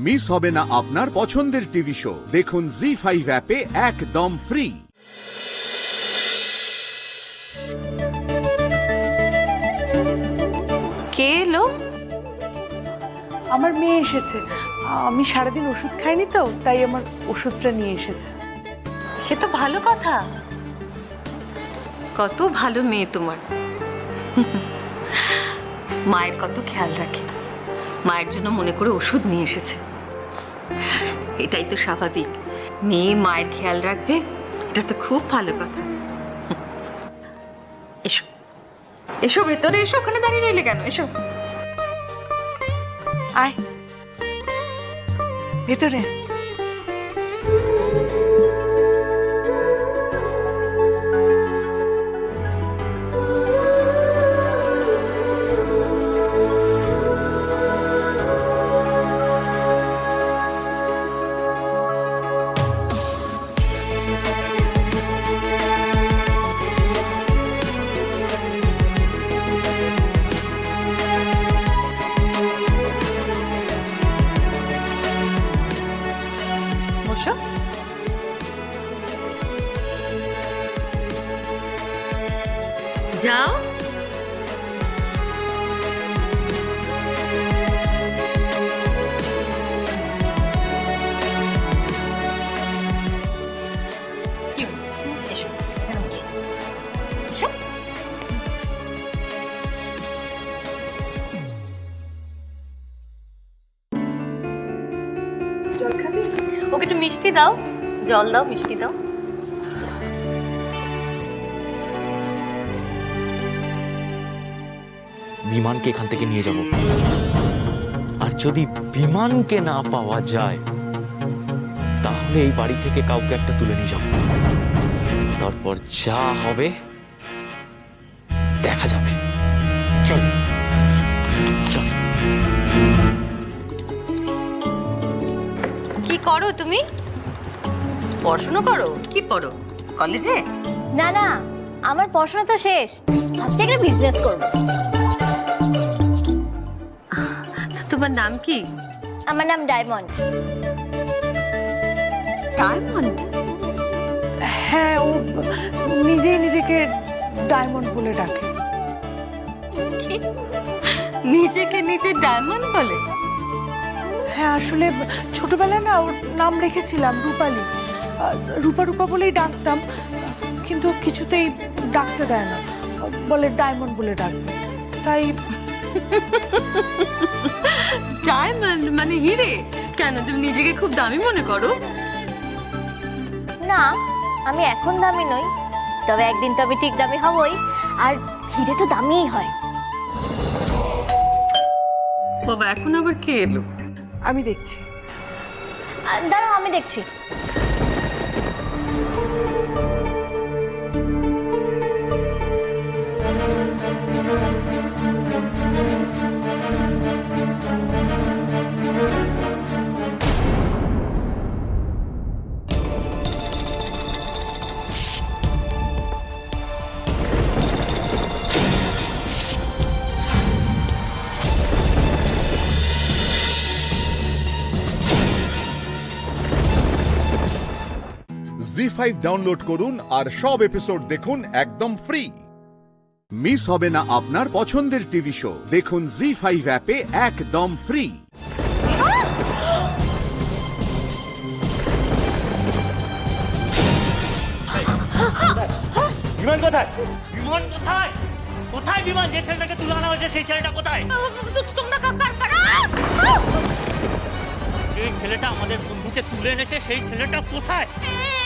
Miss হবে না আপনার পছন্দের টিভি শো। দেখুন জি5 অ্যাপে একদম ফ্রি। কে এলো? আমার মেয়ে এসেছে। আমি সারাদিন ওষুধ খাইনি তো, তাই আমার ওষুধটা নিয়ে এসেছে। সে তো ভালো কথা। কত ভালো মেয়ে তোমার। মায়ের কত খেয়াল রাখে, মায়ের জন্য মনে করে ওষুধ নিয়ে এসেছে। এটাই তো স্বাভাবিক, মেয়ে মায়ের খেয়াল রাখবে, এটা তো খুব ভালো কথা। এসো এসো, ভেতরে এসো। ওখানে দাঁড়িয়ে রইলে কেন? এসো, আয় ভেতরে। বসো। যাও। এসো, এখানে বসো। এসো। জল খাবি? ওকে একটু মিষ্টি দাও, জল দাও, মিষ্টি দাও। বিমানকে এখান থেকে নিয়ে যাব, আর যদি বিমানকে না পাওয়া যায় তাহলে এই বাড়ি থেকে কাউকে একটা তুলে নিয়ে যাব। তারপর যা হবে দেখা যাবে। চল চল। কি করো তুমি? পড়াশোনা করো? কি পড়ো? কলেজে? না না, আমার পড়াশোনা তো শেষ, ভাবছি একটা বিজনেস করব। তোমার নাম কি? আমার নাম ডায়মন্ড। ডায়মন্ড? হ্যাঁ, ও নিজেই নিজেকে ডায়মন্ড বলে ডাকে। কি? নিজেকে নিজে ডায়মন্ড বলে? হ্যাঁ, আসলে ছোটবেলায় না ওর নাম রেখেছিলাম রূপালী। রূপা রূপা বলেই ডাকতাম, কিন্তু কিছুতেই ডাকতে দেয় না, বলে ডায়মন্ড বলে ডাকবে। তাই ডায়মন্ড মানে হিরে? কেন, তুমি নিজেকে খুব দামি মনে করো? না, আমি এখন দামি নই, তবে একদিন তো আমি ঠিক দামি হবই। আর হিরে তো দামিই হয়। বাবা, এখন আবার কে এলো? আমি দেখছি। দাঁড়াও, আমি দেখছি। জি5 ডাউনলোড করুন আর সব এপিসোড দেখুন একদম ফ্রি। মিস হবে না আপনার পছন্দের টিভি শো। দেখুন জি5 অ্যাপে একদম ফ্রি। বিমান কোথায়? বিমান কোথায়? কোথায় বিমান? যে ছেলেটাকে তুলে আনা হয়েছে সেই ছেলেটা কোথায়? তোমরা যে ছেলেটা আমাদের বন্ধুকে তুলে এনেছে সেই ছেলেটা কোথায়?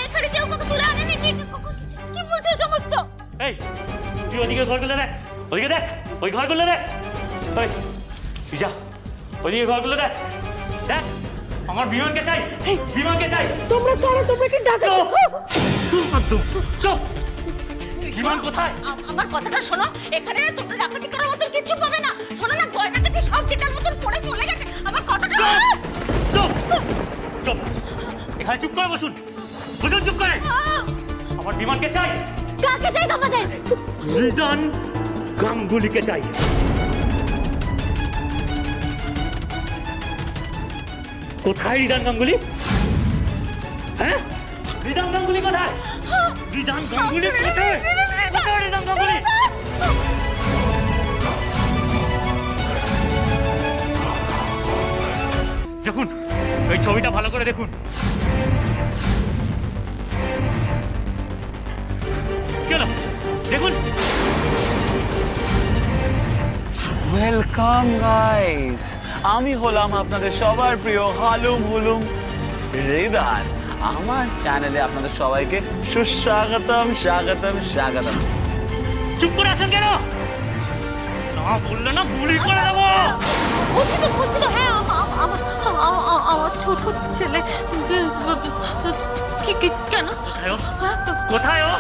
এখানে কেউ কত তুলে আনেনি। কি বলছো সমস্ত? এই, তুই ওদিকে ঘরগুলো দেখ, ওদিকে দেখ, ওই ঘরগুলো দেখ। ওই তুই যা, ওদিকে ঘরগুলো দেখ, দেখ। আমার বিমানকে চাই, বিমানকে চাই। তোমরা কারা? তোমরা কি ডাকো? চুপ একদম, চুপ। বিমান কোথায়? আমার কথাটা শোনো, এখানে তোমরা ডাকাতি করার মতন কিছু পাবে না। শোনো না, গয়না থেকে সব যেটার মতন পড়ে চলে গেছে। আমার কথাটা চুপ, চুপ। এখানে চুপ করে বসুন, বসুন চুপ করে। আমার বিমানকে চাই। কাকে চাই তোমাদের? রিদান গাঙ্গুলিকে চাই। কোথায় রিদান গাঙ্গুলি? হ্যাঁ, রিদান গাঙ্গুলি কোথায়? রিদান গাঙ্গুলি কোথায়? কোথায় রিদান গাঙ্গুলি? দেখুন, এই ছবিটা ভালো করে দেখুন। কি হলো? দেখুন। ওয়েলকাম গাইস, আমি হলাম আপনাদের সবার প্রিয় হালুম হুলুম রিদান। আমার চ্যানেলে আপনাদের সবাইকে সুস্বাগতম, স্বাগতম, স্বাগতম। চুপ করে আছেন কেন? না বললে না গুলি করে দেবো। বলছি তো হ্যাঁ, আমার ছোট ছেলে কেন? কোথায় ও?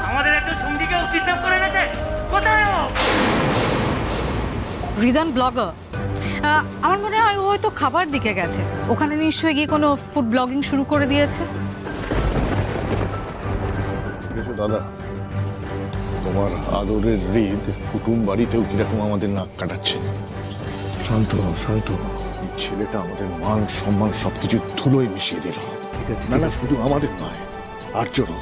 আমাদের একজন সঙ্গীকে কিডন্যাপ করে এনেছে। কোথায় ও? রিদান ব্লগার, আমার মনে হয় ও হয়তো খাবার দিকে গেছে। ওখানে নিশ্চয়ই গিয়ে কোনো ফুড ব্লগিং শুরু করে দিয়েছে। দেখো দাদা, তোমার আদরের হৃদ কুটুম বাড়িতেও কিরকম আমাদের নাক কাটাচ্ছে। শান্ত হও, শান্ত হও। এই ছেলেটা আমাদের মান সম্মান সবকিছু ধুলোয় মিশিয়ে দিল। না না, শুধু আমাদের নয়, আর্যরও।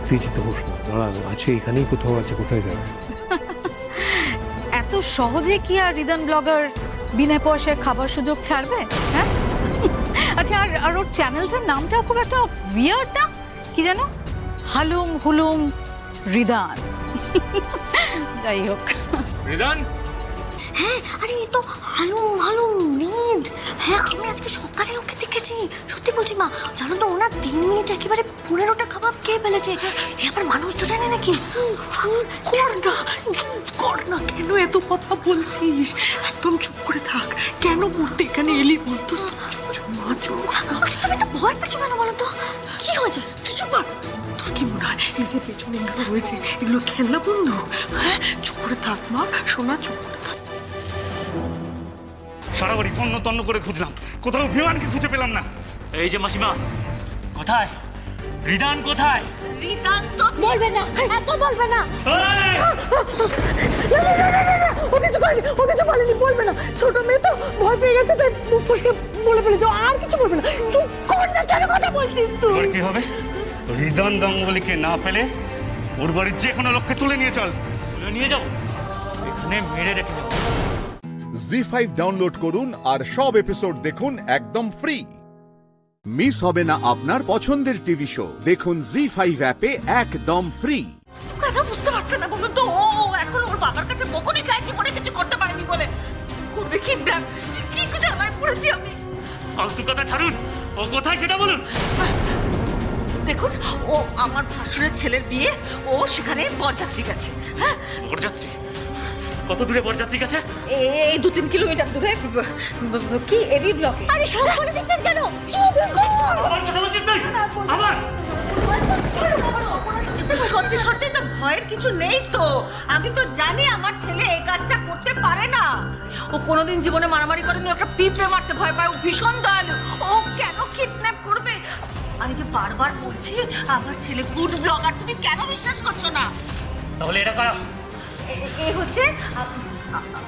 তুই চিন্তা করিস না, দাঁড়া, আছে এখানেই কোথাও আছে, কোথায় যাবে? এত সহজে কি আর রিদান ব্লগার বিনা পয়সায় খাবার সুযোগ ছাড়বে? হ্যাঁ, আচ্ছা, আর ওর চ্যানেলটার নামটাও খুব একটা উইয়ার্ড না, কি জানো? হালুম হুলুম রিদান। যাই হোক। রিদান, হ্যাঁ, আরে এ তো হালুম রিদ। হ্যাঁ, আমি আজকে সকালে ওকে দেখেছি। সত্যি বলছি মা, জানো তো ওনার 3 মিনিট একেবারে 15টা কাবাব খেয়ে ফেলেছে। এ আবার মানুষ ধরে নেয় নাকি? কর না, কেন এত কথা বলছিস? একদম চুপ করে থাক। কেন পড়তে এখানে এলি বলতো? মা চুপ। তুমি তো ভয় পেছো কেন বলো তো? কি হয়েছে? কিছু না। তোর কি মনে হয় এই যে পেছনে এগুলো রয়েছে, এগুলো খেলনা বন্ধু? হ্যাঁ, চুপ করে থাক মা, সোনা, চুপ করে থাক। সারা বাড়ি তন্ন তন্ন করে খুঁজলাম, কোথাও বিমানকে খুঁজে পেলাম না। এই যে মাসিমা, কোথায় রিদান? কোথায় রিদান? তো বলবে না, এত বলবে না। এই! ও কিছু করেনি, ও কিছু বলেনি, বলবে না। ছোট মেয়ে তো ভয় পেয়ে গেছে, তাই মুখ ফসকে বলে ফেলেছে। আর কিছু বলবে না। চুপ কর না, কেন কথা বলছিস তুই? এবার কি হবে? রিদান গাঙ্গুলিকে না পেলে ওর বাড়ির যে কোনো লোককে তুলে নিয়ে চল। তুলে নিয়ে যাও, এখানে মেরে রেখে যাও। জি5 ডাউনলোড করুন আর সব এপিসোড দেখুন একদম ফ্রি। মিস হবে না আপনার পছন্দের টিভি শো। দেখুন জি5 অ্যাপে একদম ফ্রি। কেন বুঝতে পারছে না বলো তো? ও এখন ওর বাবার কাছে বকুনি খায়, জীবনে কিছু করতে পারেনি বলে। করবে কিডন্যাপ? কি জ্বালায় পড়েছি আমি। ফালতু কথা ছাড়ুন, ও কোথায় সেটা বলুন। দেখুন, ও আমার ভাসুরের ছেলের বিয়ে, ও সেখানে বরযাত্রী গেছে। হ্যাঁ, বরযাত্রী? কত দূরে বরযাত্রী গেছে? এই 2-3 কিলোমিটার দূরে। কি এবি ব্লকে? আরে সব বলে দিচ্ছেন কেন? আমার কথা বলছিস তুই? আমার সত্যি সত্যি তো ভয়ের কিছু নেই তো। আমি তো জানি আমার ছেলে এই কাজটা করতে পারে না। ও কোনোদিন জীবনে মারামারি করেনি, একটা পিঁপড়ে মারতে ভয় পায়। ও ভীষণ দয়ালু। ও কেন কিডন্যাপ করবে? আমি যে বারবার বলছি আমার ছেলে ফুড ব্লগার, তুমি কেন বিশ্বাস করছো না? তাহলে এটা কারা? এ হচ্ছে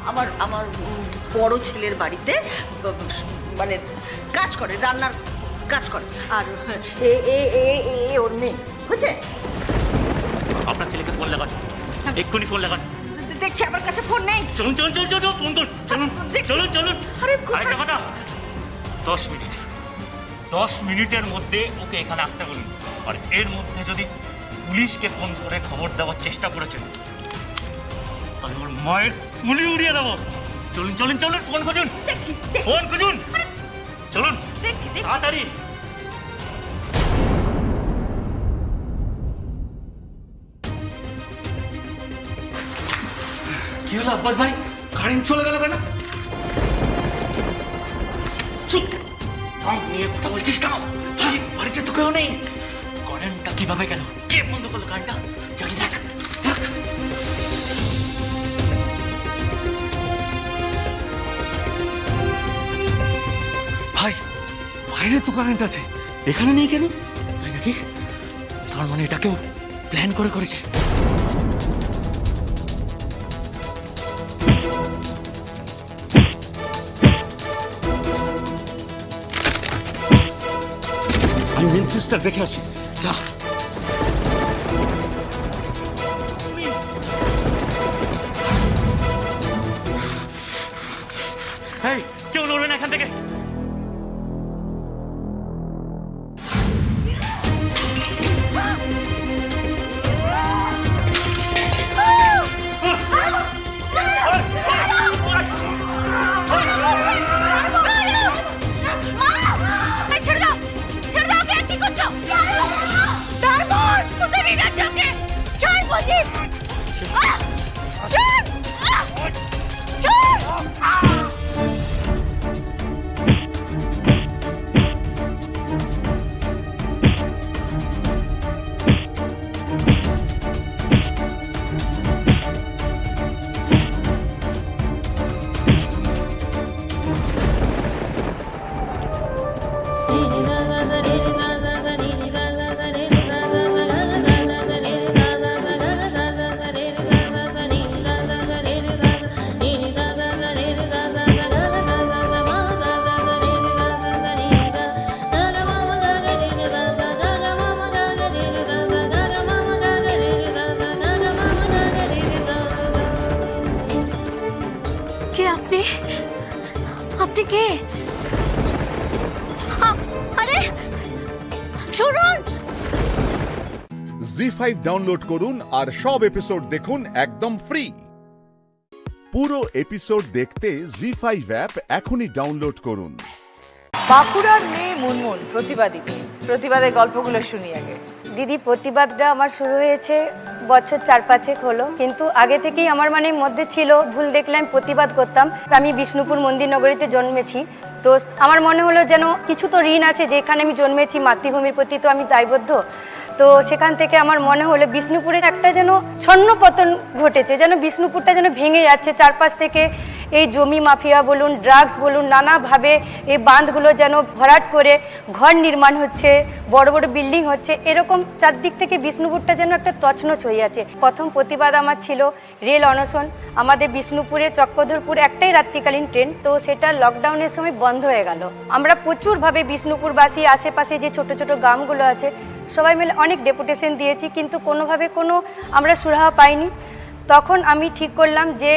আমার আমার বড় ছেলের বাড়িতে মানে কাজ করে, রান্নার কাজ করে। আর এ এ এ এ ওর মেয়ে, বুঝছে? আপনার ছেলেকে ফোন লাগান, এক্ষুনি ফোন লাগান। দেখছি আমার কাছে ফোন নেই। চলুন চলুন চলুন চলুন, ফোন করুন, চলুন চলুন চলুন। আরে আরেকটা কথা, 10 মিনিট, 10 মিনিটের মধ্যে ওকে এখানে আসতে বলুন। আর এর মধ্যে যদি পুলিশকে ফোন করে খবর দেওয়ার চেষ্টা করেছেন তাহলে ওর মায়ের ফুলি উড়িয়ে দেবো। চলুন চলুন চলুন, ফোন খুঁজুন, দেখছি ফোন খুঁজুন, চলুন দেখছি। তাড়াতাড়ি। কি হলো আব্বাস ভাই, কারেন্ট চলে গেল কেন? চুপ, ফোন নিয়ে কথা বলছিস কেন? ভাই বাড়িতে তো কেউ নেই। কারেন্টটা কিভাবে গেল? কে বন্ধ করলো কারেন্টটা? জানি দেখ দেখ। ভাই বাইরে তো কারেন্ট আছে, এখানে নেই কেন? তাই নাকি? তার মানে এটা কেউ প্ল্যান করে করেছে। আমি মেন সিস্টার দেখে আসি। যা। এই কেউ নড়বে না এখান থেকে। কে আপনি? আপনি কে? আরে শুনুন, জি5 ডাউনলোড করুন আর সব এপিসোড দেখুন একদম ফ্রি। পুরো এপিসোড দেখতে জি5 অ্যাপ এখনই ডাউনলোড করুন। বাঁকুড়ার মেয়ে মুনমুন প্রতিবাদের গল্পগুলো শুনি আগে। দিদি, প্রতিবাদটা আমার শুরু হয়েছে বছর 4-5 হলো, কিন্তু আগে থেকেই আমার মধ্যে ছিল, ভুল দেখলে আমি প্রতিবাদ করতাম। আমি বিষ্ণুপুর মন্দির নগরীতে জন্মেছি, তো আমার মনে হলো যেন কিছু তো ঋণ আছে, যেখানে আমি জন্মেছি মাতৃভূমির প্রতি তো আমি দায়বদ্ধ। তো সেখান থেকে আমার মনে হলো বিষ্ণুপুরে একটা যেন ছন্নপতন ঘটেছে, যেন বিষ্ণুপুরটা যেন ভেঙে যাচ্ছে চারপাশ থেকে। এই জমি মাফিয়া বলুন, ড্রাগস বলুন, নানাভাবে এই বাঁধগুলো যেন ভরাট করে ঘর নির্মাণ হচ্ছে, বড় বড় বিল্ডিং হচ্ছে, এরকম চারদিক থেকে বিষ্ণুপুরটা যেন একটা তছনছ হয়ে আছে। প্রথম প্রতিবাদ আমার ছিল রেল অনশন। আমাদের বিষ্ণুপুরে চক্রধরপুর একটাই রাত্রিকালীন ট্রেন, তো সেটা লকডাউনের সময় বন্ধ হয়ে গেল। আমরা প্রচুরভাবে বিষ্ণুপুরবাসী, আশেপাশে যে ছোট ছোট গ্রামগুলো আছে, সবাই মিলে অনেক ডেপুটেশন দিয়েছি, কিন্তু কোনোভাবে আমরা সুরাহা পাইনি। তখন আমি ঠিক করলাম যে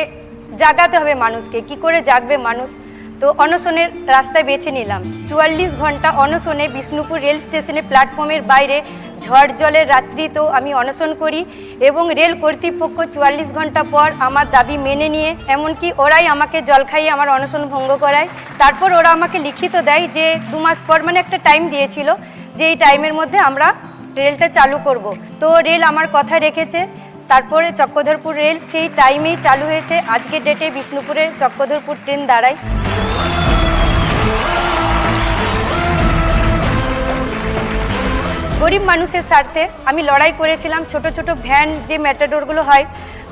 জাগাতে হবে মানুষকে, কি করে জাগবে মানুষ। তো অনশনের রাস্তায় বেছে নিলাম। 44 ঘন্টা অনশনে বিষ্ণুপুর রেল স্টেশনে প্ল্যাটফর্মের বাইরে ঝড় জলের রাত্রিতেও আমি অনশন করি, এবং রেল কর্তৃপক্ষ 44 ঘন্টা পর আমার দাবি মেনে নিয়ে, এমনকি ওরাই আমাকে জল খাইয়ে আমার অনশন ভঙ্গ করায়। তারপর ওরা আমাকে লিখিত দেয় যে 2 মাস পর, একটা টাইম দিয়েছিল যে এই টাইমের মধ্যে আমরা রেলটা চালু করব। তো রেল আমার কথা রেখেছে। তারপরে চক্রধরপুর রেল সেই টাইমেই চালু হয়েছে। আজকের ডেটে বিষ্ণুপুরে চক্রধরপুর ট্রেন দাঁড়ায়। গরিব মানুষের স্বার্থে আমি লড়াই করেছিলাম। ছোট ছোট ভ্যান যে ম্যাটাডোরগুলো হয়,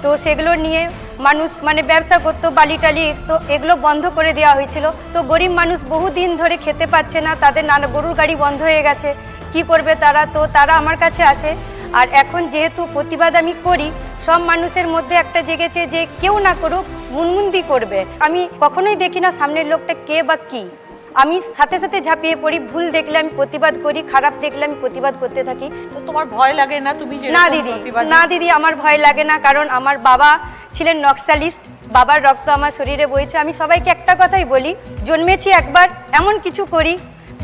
তো সেগুলো নিয়ে মানুষ ব্যবসা করতো, বালিটালি, তো এগুলো বন্ধ করে দেওয়া হয়েছিল। তো গরিব মানুষ বহুদিন ধরে খেতে পাচ্ছে না, তাদের নানা গরুর গাড়ি বন্ধ হয়ে গেছে, কি করবে তারা? তো তারা আমার কাছে আসে। আর এখন যেহেতু প্রতিবাদ আমি করি, সব মানুষের মধ্যে একটা জেগেছে যে কেউ না করুক, মুনমুন্দি করবে। আমি কখনোই দেখি না সামনের লোকটা কে বা কি, আমি সাথে সাথে ঝাঁপিয়ে পড়ি। ভুল দেখলে আমি প্রতিবাদ করি, খারাপ দেখলে আমি প্রতিবাদ করতে থাকি। তো তোমার ভয় লাগে না? তুমি না দিদি, আমার ভয় লাগে না, কারণ আমার বাবা ছিলেন নক্সালিস্ট, বাবার রক্ত আমার শরীরে বইছে। আমি সবাইকে একটা কথাই বলি, জন্মেছি একবার, এমন কিছু করি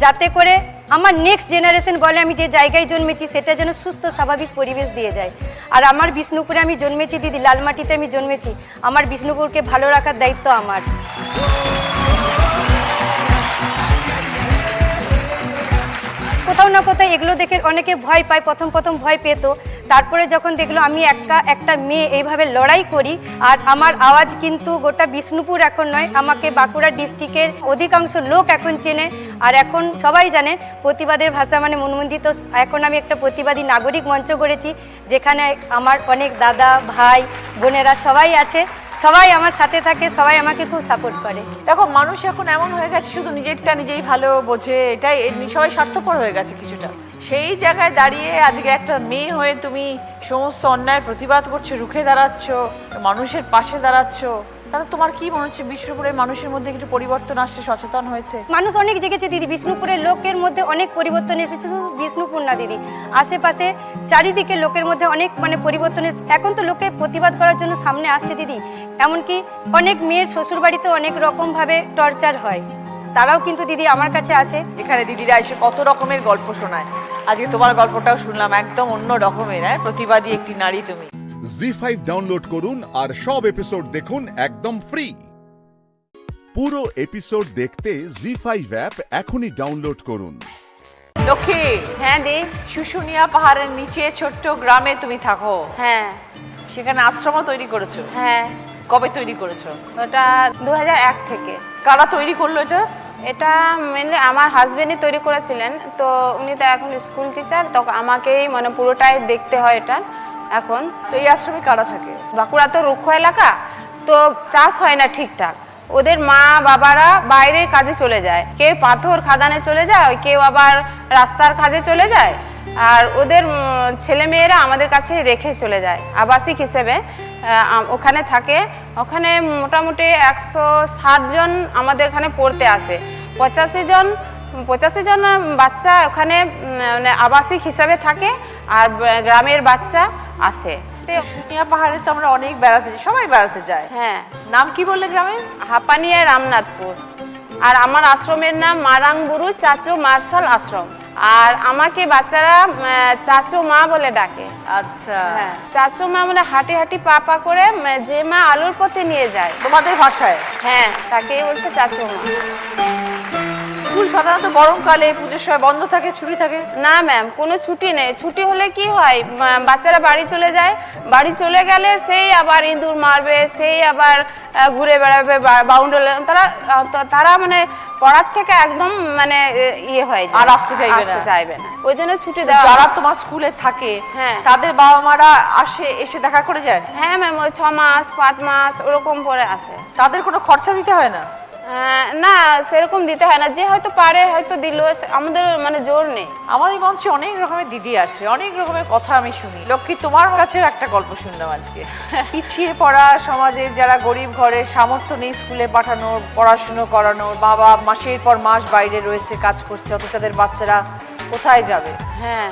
যাতে করে আমার নেক্সট জেনারেশন বলে আমি যে জায়গায় জন্মেছি সেটা যেন সুস্থ স্বাভাবিক পরিবেশ দিয়ে যায়। আর আমার বিষ্ণুপুরে আমি জন্মেছি দিদি, লালমাটিতে আমি জন্মেছি, আমার বিষ্ণুপুরকে ভালো রাখার দায়িত্ব আমার। কোথাও না কোথাও এগুলো দেখে অনেকে ভয় পায়, প্রথম ভয় পেত। তারপরে যখন দেখলো আমি একটা মেয়ে এইভাবে লড়াই করি, আর আমার আওয়াজ কিন্তু গোটা বিষ্ণুপুর এখন নয়, আমাকে বাঁকুড়া ডিস্ট্রিক্টের অধিকাংশ লোক এখন চেনে। আর এখন সবাই জানে প্রতিবাদের ভাষা মনমুন্দি। তো এখন আমি একটা প্রতিবাদী নাগরিক মঞ্চ করেছি, যেখানে আমার অনেক দাদা ভাই বোনেরা সবাই আছে, সবাই আমার সাথে থাকে, সবাই আমাকে খুব সাপোর্ট করে। দেখো, মানুষ এখন এমন হয়ে গেছে, শুধু নিজেরটা নিজেই ভালো বোঝে, এটাই সবাই স্বার্থপর হয়ে গেছে কিছুটা। সেই জায়গায় দাঁড়িয়ে আজকে একটা মেয়ে হয়ে তুমি সমস্ত অন্যায় প্রতিবাদ করছো, রুখে দাঁড়াচ্ছ, মানুষের পাশে দাঁড়াচ্ছ, তাহলে তোমার কি মনে হচ্ছে বিষ্ণুপুরের মানুষের মধ্যে একটু পরিবর্তন আসছে, সচেতন হয়েছে? মানুষ অনেক জেগেছে দিদি, বিষ্ণুপুরের লোকের মধ্যে অনেক পরিবর্তন এসেছে, শুধু বিষ্ণুপুর না দিদি, আশেপাশে চারিদিকে লোকের মধ্যে অনেক মানে পরিবর্তন এসেছে। এখন তো লোকে প্রতিবাদ করার জন্য সামনে আসছে দিদি, এমনকি অনেক মেয়ের শ্বশুরবাড়িতে অনেক রকমভাবে টর্চার হয়, তারাও কিন্তু দিদি আমার কাছে আসে। এখানে দিদিরা এসে কত রকমের গল্প শোনায়, আজকে তোমার গল্পটাও শুনলাম, একদম অন্য রকমের। প্রতিবাদী একটি নারী তুমি। জি5 ডাউনলোড করুন আর সব এপিসোড দেখুন একদম ফ্রি। পুরো এপিসোড দেখতে জি5 অ্যাপ এখনই ডাউনলোড করুন। লক্ষ্মী, হ্যাঁ দি, শুশুনিয়া পাহাড়ের নিচে ছোট্ট গ্রামে তুমি থাকো। হ্যাঁ সেখানে আশ্রমও তৈরি করেছো? হ্যাঁ। কবে তৈরি করেছো? ওটা 2001 থেকে। কারা তৈরি করলো এটা? এটা মেনলি আমার হাজবেন্ডই তৈরি করেছিলেন, তো উনি তো এখন স্কুল টিচার, তো আমাকেই মানে পুরোটাই দেখতে হয় এটা এখন। তো এই আশ্রমে কারা থাকে? বাঁকুড়া তো রুক্ষ এলাকা, তো চাষ হয় না ঠিকঠাক, ওদের মা বাবারা বাইরের কাজে চলে যায়, কেউ পাথর খাদানে চলে যায়, কেউ আবার রাস্তার কাজে চলে যায়, আর ওদের ছেলে মেয়েরা আমাদের কাছে রেখে চলে যায় আবাসিক হিসেবে, ওখানে থাকে। ওখানে মোটামুটি 160 জন আমাদের এখানে পড়তে আসে, 85 জন বাচ্চা ওখানে মানে আবাসিক হিসাবে থাকে, আর গ্রামের বাচ্চা আসে। শুশুনিয়া পাহাড়ে তো আমরা অনেক বেড়াতে যাই, সবাই বেড়াতে যায়। হ্যাঁ। নাম কি বললে গ্রামের? হাপানিয়া রামনাথপুর। আর আমার আশ্রমের নাম মারাংবুরু চাচু মার্শাল আশ্রম, আর আমাকে বাচ্চারা চাচু মা বলে ডাকে। আচ্ছা। হ্যাঁ, চাচু মা মানে হাঁটি হাঁটি পা পা করে যে মা আলুর পথে নিয়ে যায় তোমাদের ভাষায়? হ্যাঁ, তাকেই বলছে চাচু মা। স্কুল সাধারণত গরমকালে পুজোর সময় বন্ধ থাকে, ছুটি থাকে? না ম্যাম, কোনো ছুটি নেই। ছুটি হলে কি হয়, বাচ্চারা বাড়ি চলে যায়, বাড়ি চলে গেলে সেই আবার ইঁদুর মারবে, সেই আবার ঘুরে বেড়াবে বাউন্ডারি, তারা মানে পড়ার থেকে একদম মানে ইয়ে হয়, আর আসতে চাইবে না। ওই জন্য ছুটি দেওয়া। যারা তোমার স্কুলে থাকে হ্যাঁ, তাদের বাবা মারা এসে দেখা করে যায়? হ্যাঁ ম্যাম, ওই 6 মাস 5 মাস ওরকম পরে আসে। তাদের কোনো খরচা দিতে হয় না? না, সেরকম দিতে হয় না, যে হয়তো পারে হয়তো দিল, আমাদের মানে জোর নেই। আমাদের মঞ্চে অনেক রকমের দিদি আসে, অনেক রকমের কথা আমি শুনি। লক্ষ্মী, তোমার কাছেও একটা গল্প শুনলাম আজকে। পিছিয়ে পড়া সমাজের যারা গরিব ঘরের, সামর্থ্য নেই স্কুলে পাঠানোর, পড়াশুনো করানোর, বাবা মাসের পর মাস বাইরে রয়েছে, কাজ করছে, অথচ তাদের বাচ্চারা কোথায় যাবে? হ্যাঁ,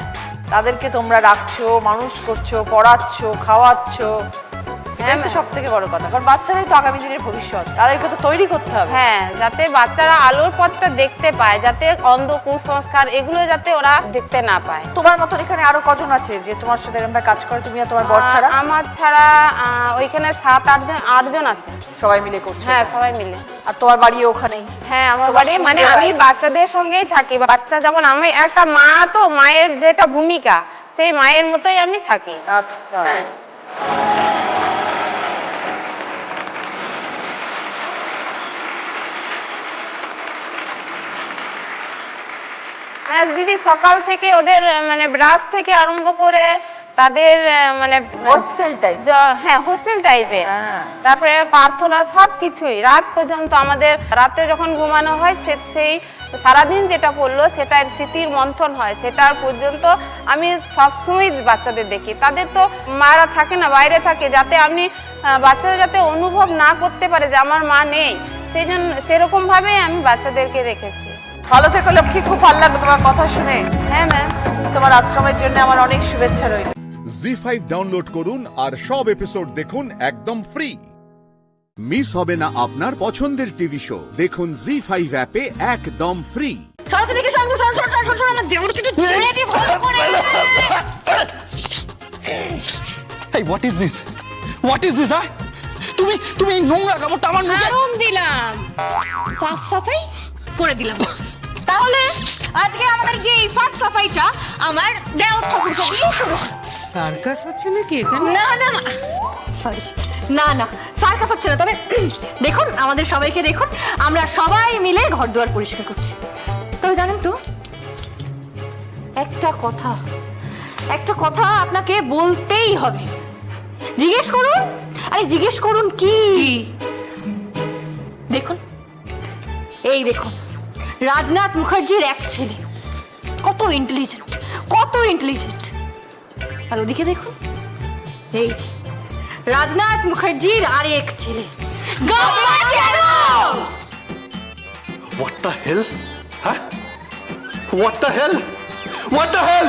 তাদেরকে তোমরা রাখছো, মানুষ করছো, পড়াচ্ছো, খাওয়াচ্ছো, সব থেকে বড় কথা, কারণ বাচ্চারাই তো আগামী দিনের ভবিষ্যৎ, তাদেরকে তো তৈরি করতে হবে। হ্যাঁ, যাতে বাচ্চারা আলোর পথটা দেখতে পায়, যাতে অন্ধ কুসংস্কার এগুলো যাতে ওরা দেখতে না পায়। তোমার মতন এখানে আরো কজন আছে যে তোমার সাথে এরকম কাজ করে, তুমি আর তোমার বর ছাড়া? আমার ছাড়া ওইখানে 7-8 জন আছে। সবাই মিলে করছো? হ্যাঁ, সবাই মিলে। আর তোমার বাড়ি ওখানেই? হ্যাঁ, আমার বাড়ি মানে আমি বাচ্চাদের সঙ্গেই থাকি, বাচ্চা যেমন আমি একটা মা, তো মায়ের যেটা ভূমিকা সেই মায়ের মতোই আমি থাকি। আচ্ছা। দিদি সকাল থেকে ওদের মানে ব্রাশ থেকে আরম্ভ করে তাদের মানে হোস্টেল টাইপ। হ্যাঁ, হোস্টেল টাইপের। তারপরে প্রার্থনা সবকিছুই রাত পর্যন্ত আমাদের, রাতে যখন ঘুমানো হয় সেই সারাদিন যেটা পড়লো সেটার স্মৃতির মন্থন হয়, সেটার পর্যন্ত আমি সবসময় বাচ্চাদের দেখি। তাদের তো মারা থাকে না, বাইরে থাকে, যাতে আমি বাচ্চারা যাতে অনুভব না করতে পারে যে আমার মা নেই, সেই জন্য সেরকম ভাবে আমি বাচ্চাদেরকে রেখেছি। ভালো থেকো লক্ষ্মী, খুব ভালো লাগলো তোমার কথা শুনে। হ্যাঁ ম্যাম, তোমার আশ্রমের জন্য আমার অনেক শুভেচ্ছা রইল। জি5 ডাউনলোড করুন আর সব এপিসোড দেখুন একদম ফ্রি। মিস হবে না আপনার পছন্দের টিভি শো, দেখুন জি5 অ্যাপে একদম free. Hey, what is this? What is this, তুমি এই নোংরা কাপড়টা আমার মুখে দিলাম, সাফ সাফাই করে দিলাম। তাহলে আজকে আমাদের যে এই সাফ সাফাইটা আমার দেওর ঠাকুরকে দিয়ে শুরু। সার্কাস হচ্ছে নাকি এখানে? না না সরি, না সার্কাস হচ্ছে না, তবে দেখুন আমাদের সবাইকে দেখুন, আমরা সবাই মিলে ঘর দুয়ার পরিষ্কার করছি। তবে জানেন তো একটা কথা আপনাকে বলতেই হবে। জিজ্ঞেস করুন, আরে জিজ্ঞেস করুন কি? দেখুন, এই দেখুন রাজনাথ মুখার্জির এক ছেলে, কত ইন্টেলিজেন্ট, আর ওদিকে দেখুন এই যে রাজনাথ মুখার্জির আরেক ছেলে, হোয়াট দ্য হেল? হ্যাঁ, what the hell? What the hell?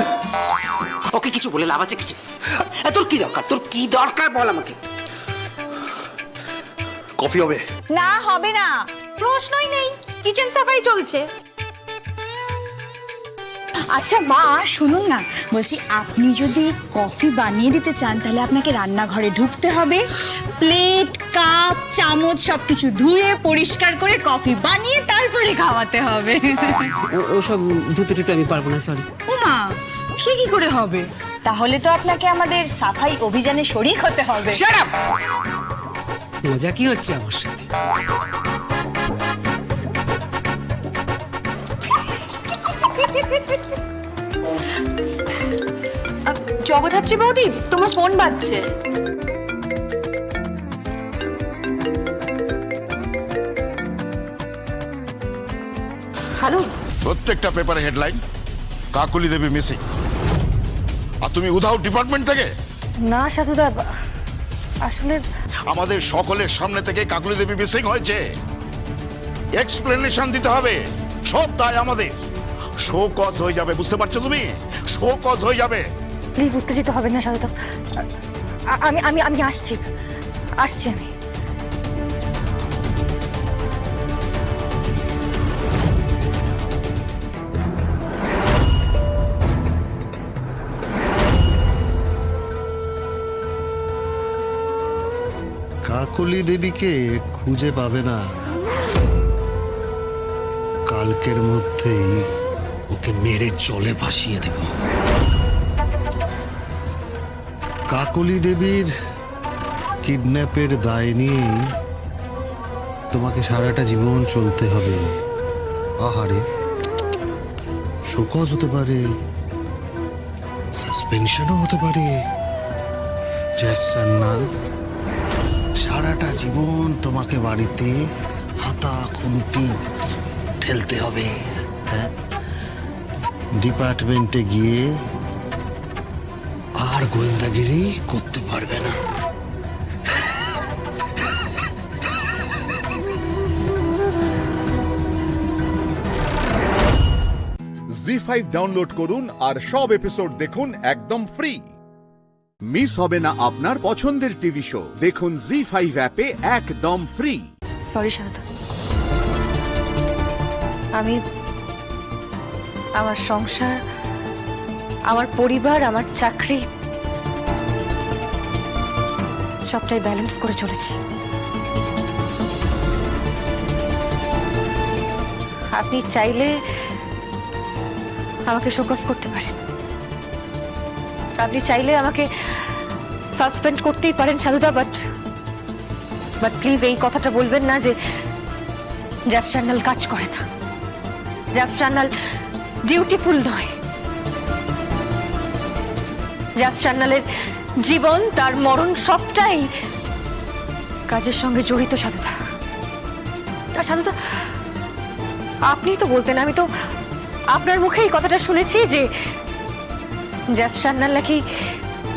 Okay কিছু বলে লাভ আছে কিছু? তোর কি দরকার, তোর কি দরকার বল আমাকে। কফি হবে? না হবে না, প্রশ্নই নেই, কিচেন সাফাই চলছে। আচ্ছা মা শুনুন না, বলছি আপনি যদি কফি বানিয়ে দিতে চান তাহলে আপনাকে রান্নাঘরে ঢুকতে হবে, প্লেট কাপ চামচ সবকিছু ধুয়ে পরিষ্কার করে কফি বানিয়ে তারপরে খাওয়াতে হবে। ওসব ধুতে ধুতে আমি পারবো না, সরি। উমা, সে কি করে হবে? তাহলে তো আপনাকে আমাদের সাফাই অভিযানে শরিক হতে হবে। মজা কি হচ্ছে আমার সাথে? জগদ্ধাত্রী বৌদি, তোমার ফোন বাজছে। হ্যালো। প্রত্যেকটা পেপারে হেডলাইন কাকুলি দেবী মিসিং, আর তুমি উধাও ডিপার্টমেন্ট থেকে। না সাধুদা, আসলে আমাদের সকলের সামনে থেকে কাকুলি দেবী মিসিং হয়েছে, এক্সপ্লেনেশন দিতে হবে। সব দায় আমাদের। শোকজ হয়ে যাবে, বুঝতে পারছো তুমি? শোকজ হয়ে যাবে। প্লিজ উত্তেজিত হবেন না সাধুদা, আমি আমি আমি আসছি আসছি আমি। কাকলি দেবীকে খুঁজে পাবে না, কালকের মধ্যেই ওকে মেরে জলে ভাসিয়ে দেব। কাকলি দেবীর কিডন্যাপের দায় নিয়ে তোমাকে সারাটা জীবন চলতে হবে। আহারে, শোকজ হতে পারে, সাসপেনশনও হতে পারে। জয়সান্নাল, সারাটা জীবন তোমাকে বাড়িতে হাতা খুন্তি ঠেলতে হবে। হ্যাঁ, ডিপার্টমেন্টে গিয়ে আর গোয়েন্দাগিরি করতে পারবে না। জি5 ডাউনলোড করুন আর সব এপিসোড দেখুন একদম ফ্রি। মিস হবে না আপনার পছন্দের টিভি শো, দেখুন জি5 অ্যাপে একদম ফ্রি। সরি সাধুদা, আমি আমার সংসার, আমার পরিবার, আমার চাকরি সবটাই ব্যালেন্স করে চলেছি। আপনি চাইলে আমাকে শোকজ করতে পারেন, আপনি চাইলে আমাকে সাসপেন্ড করতেই পারেন সাধুদা, বাট প্লিজ এই কথাটা বলবেন না যে জ্যাফসান্নাল কাজ করে না, জ্যাফসান্নাল ডিউটিফুল নয়। জ্যাফসান্নালের জীবন, তার মরণ সবটাই কাজের সঙ্গে জড়িত সাধুদা। সাধুদা, আপনি তো বলতেন, আমি তো আপনার মুখে এই কথাটা শুনেছি যে জ্যাফসান্নাল নাকি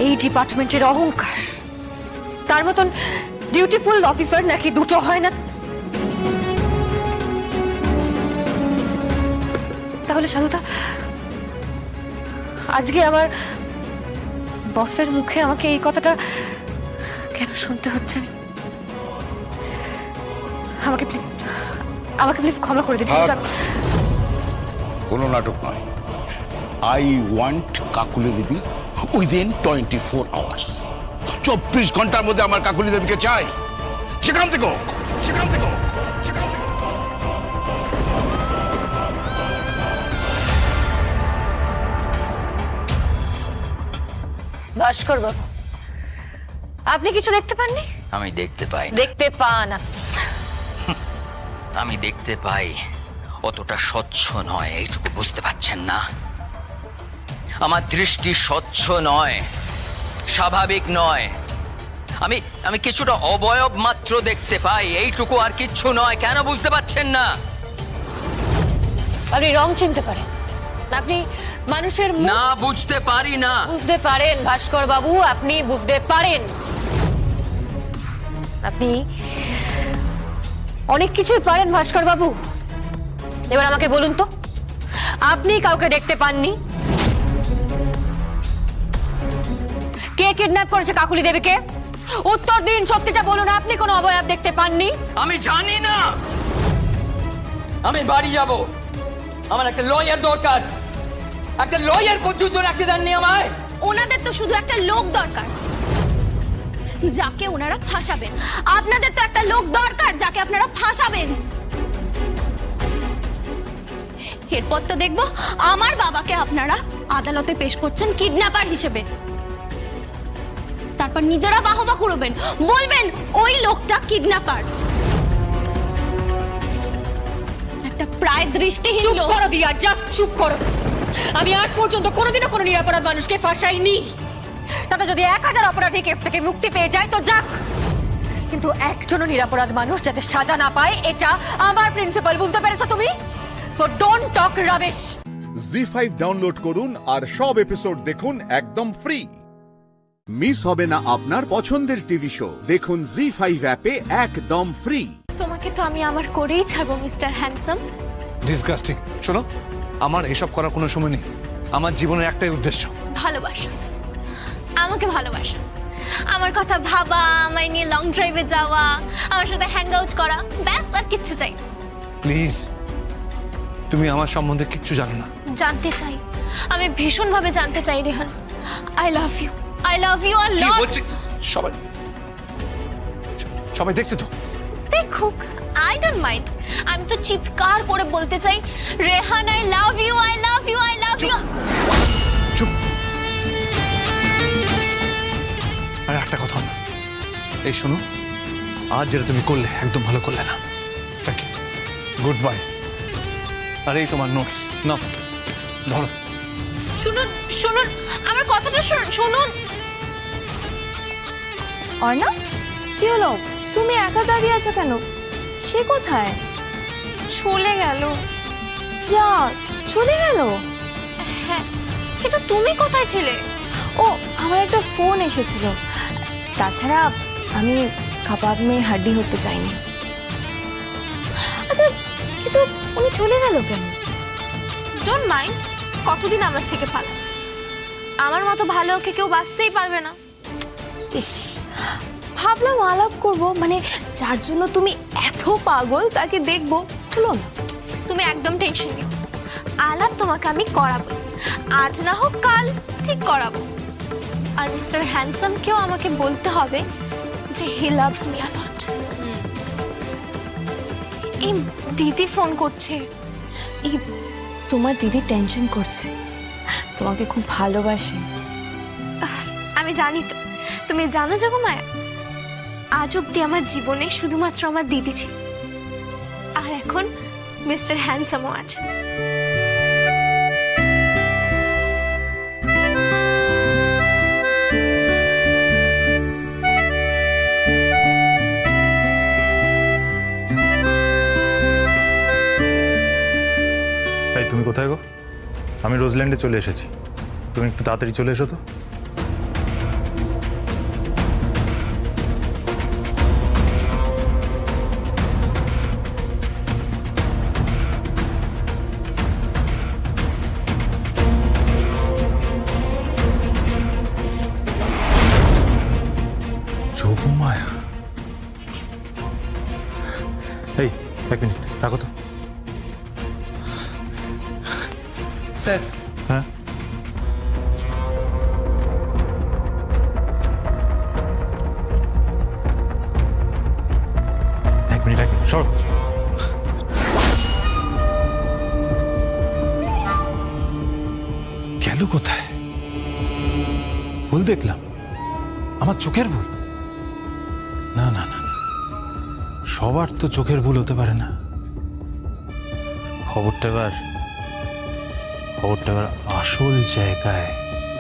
এই ডিপার্টমেন্টের অহংকার, তার মতন ডিউটিফুল অফিসার নাকি দুটো হয় না। তাহলে সাধুদা, আজকে আমার বসের মুখে আমাকে এই কথাটা কেন শুনতে হচ্ছে? আমাকে প্লিজ ক্ষমা করে দিন। কোনো নাটক নয়। I want Kakuli Devi within 24 hours. 24 ঘন্টার মধ্যে আমার কাকুলি দেবীকে চাই। সেখান থেকে হোক, সেখান থেকে হোক, সেখান থেকে হোক। ভাস্কর বাবু, আপনি কিছু দেখতে পাননি? আমি দেখতে পাই। দেখতে পান? আমি দেখতে পাই অতটা স্বচ্ছ নয়, এইটুকু বুঝতে পারছেন না? আমার দৃষ্টি স্বচ্ছ নয়, স্বাভাবিক নয়। আমি কিছুটা অবয়ব মাত্র দেখতে পাই, এইটুকু, আর কিচ্ছু নয়। কেন বুঝতে পারছেন না? আপনি রং চিনতে পারেন, আপনি মানুষের না বুঝতে পারি না। বুঝতে পারেন ভাস্কর বাবু, আপনি বুঝতে পারেন। আপনি অনেক কিছুই পারেন ভাস্কর বাবু। এবার আমাকে বলুন তো, আপনি কাউকে দেখতে পাননি? কে কিডন্যাপ করেছে কাকুলি দেবীকে? উত্তর দিন, সত্যিটা বলুন। আপনি কোনো অবয়ব দেখতে পাননি? আমি জানি না। আমি বাড়ি যাব, আমার একটা লয়ার দরকার। একটা লয়ার পর্যন্ত রাখতে দেননি আমায়। ওনাদের তো শুধু একটা লোক দরকার যাকে ওনারা ফাঁসাবেন। আপনাদের তো একটা লোক দরকার যাকে আপনারা ফাঁসাবেন। এরপর তো দেখবো আমার বাবাকে আপনারা আদালতে পেশ করছেন কিডন্যাপার হিসেবে। তারপর নিজেরা বাহবা কুড়বেন, বলবেন ওই লোকটা কিডন্যাপার। একটা প্রায় দৃষ্টিহীন লোক। চুপ করো দিয়া, জাস্ট চুপ করো। আমি আজ পর্যন্ত কোনোদিনও কোনো নিরাপরাধ মানুষকে ফাঁসাইনি। তাতে যদি 1000 অপরাধী কেস থেকে মুক্তি পেয়ে যায় তো যাক, কিন্তু একজনও নিরাপরাধ মানুষ যাতে সাজা না পায়, এটা আমার প্রিন্সিপাল। বুঝতে পেরেছো তুমি? তো don't talk rubbish. ZEE5 download করুন আর সব এপিসোড দেখুন একদম ফ্রি। মিস হবে না আপনার পছন্দের টিভি শো। দেখুন জি5 অ্যাপে একদম ফ্রি। তোমাকে তো আমি আমার করেই ছাড়বো মিস্টার হ্যান্ডসাম। ডিসগাস্টিং। শোনো, আমার এসব করার কোনো সময় নেই। আমার জীবনের একটাই উদ্দেশ্য, ভালোবাসা। আমাকে ভালোবাসা, আমার কথা ভাবা, আমায় নিয়ে লং ড্রাইভে যাওয়া, আমার সাথে হ্যাং আউট করা, ব্যাস আর কিচ্ছু চাই। প্লিজ। তুমি আমার সম্বন্ধে কিচ্ছু জানো না। জানতে চাই, আমি ভীষণভাবে জানতে চাই Rehan. I love you, I love you a কি লট। বলছে? সবাই সবাই দেখছে তো? দেখুক, আই ডোন্ট মাইন্ড। আমি তো চিৎকার করে বলতে চাই, Rehan I love you, I love you, I love you. চুপ। আর একটা কথা না, এই শোনো, আজ যেটা তুমি করলে একদম ভালো করলে না। Thank you, goodbye. আর এই তোমার নোটস নাও, ধরো। শুনুন শুনুন, আমার কথাটা শুনুন। অর্ণা, কি হলো? তুমি একা দাঁড়িয়ে আছো কেন? সে কোথায়? চলে গেল। যা, চলে গেল? হ্যাঁ, কিন্তু তুমি কোথায় ছিলে? ও, আমার একটা ফোন এসেছিল। তাছাড়া আমি কাবাব মেয়ে হাড্ডি হতে চাইনি। আচ্ছা, কিন্তু উনি চলে গেল কেন? ডোন্ট মাইন্ড, কতদিন আমার থেকে ভালো। আমার মতো ভালো ওকে কেউ বাঁচতেই পারবে না। ইস, ভাবলাম আলাপ করব, মানে যার জন্য তুমি এত পাগল তাকে দেখবো। হলো না? তুমি একদম টেনশন নিও, আলাপ তোমাকে আমি করাবো। আজ না হোক কাল ঠিক করাবো। আর মিস্টার হ্যান্ডসামকেও আমাকে বলতে হবে যে হি লাভস মি আ লট। এই দিদি ফোন করছে। এই তোমার দিদি টেনশন করছে, তোমাকে খুব ভালোবাসে। আমি জানি তো, তুমি জানো যোগমায়া, আজ অব্দি আমার জীবনে শুধুমাত্র আমার দিদি ছিল, আর এখন মিস্টার হ্যান্ডসামও আছে। এই তুমি কোথায় গো? আমি রোজল্যান্ডে চলে এসেছি, তুমি একটু তাড়াতাড়ি চলে এসো তো। যোগমায়া, এই এক মিনিট রাখো তো। স্যার, হ্যাঁ, এক মিনিট সরো। গেল কোথায়? ভুল দেখলাম, আমার চোখের ভুল? না না না, সবার তো চোখের ভুল হতে পারে না। খবরটা এবার আসল জায়গায়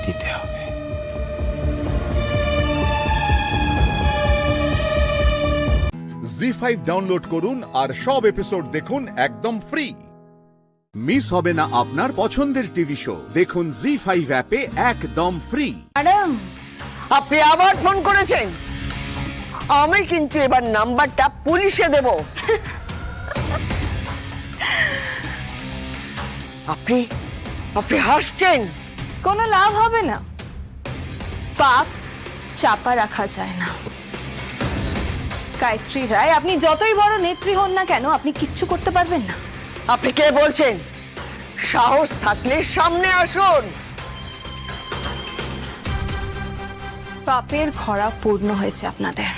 দিতে হবে। জি5 ডাউনলোড করুন আর সব এপিসোড দেখুন একদম ফ্রি। মিস হবে না আপনার পছন্দের টিভি শো। দেখুন জি5 অ্যাপে একদম ফ্রি। ম্যাডাম, আপনি আবার ফোন করেছেন? আমি কিন্তু এবার নাম্বারটা পুলিশে দেব। আপনি আপনি হাসছেন? কোনো লাভ হবে না, পাপ চাপা রাখা যায় না। গায়ত্রী রায়, আপনি যতই বড় নেত্রী হন না কেন, আপনি কিচ্ছু করতে পারবেন না। আপনি কে বলছেন? সাহস থাকলে সামনে আসুন। পাপের খরা পূর্ণ হয়েছে আপনাদের।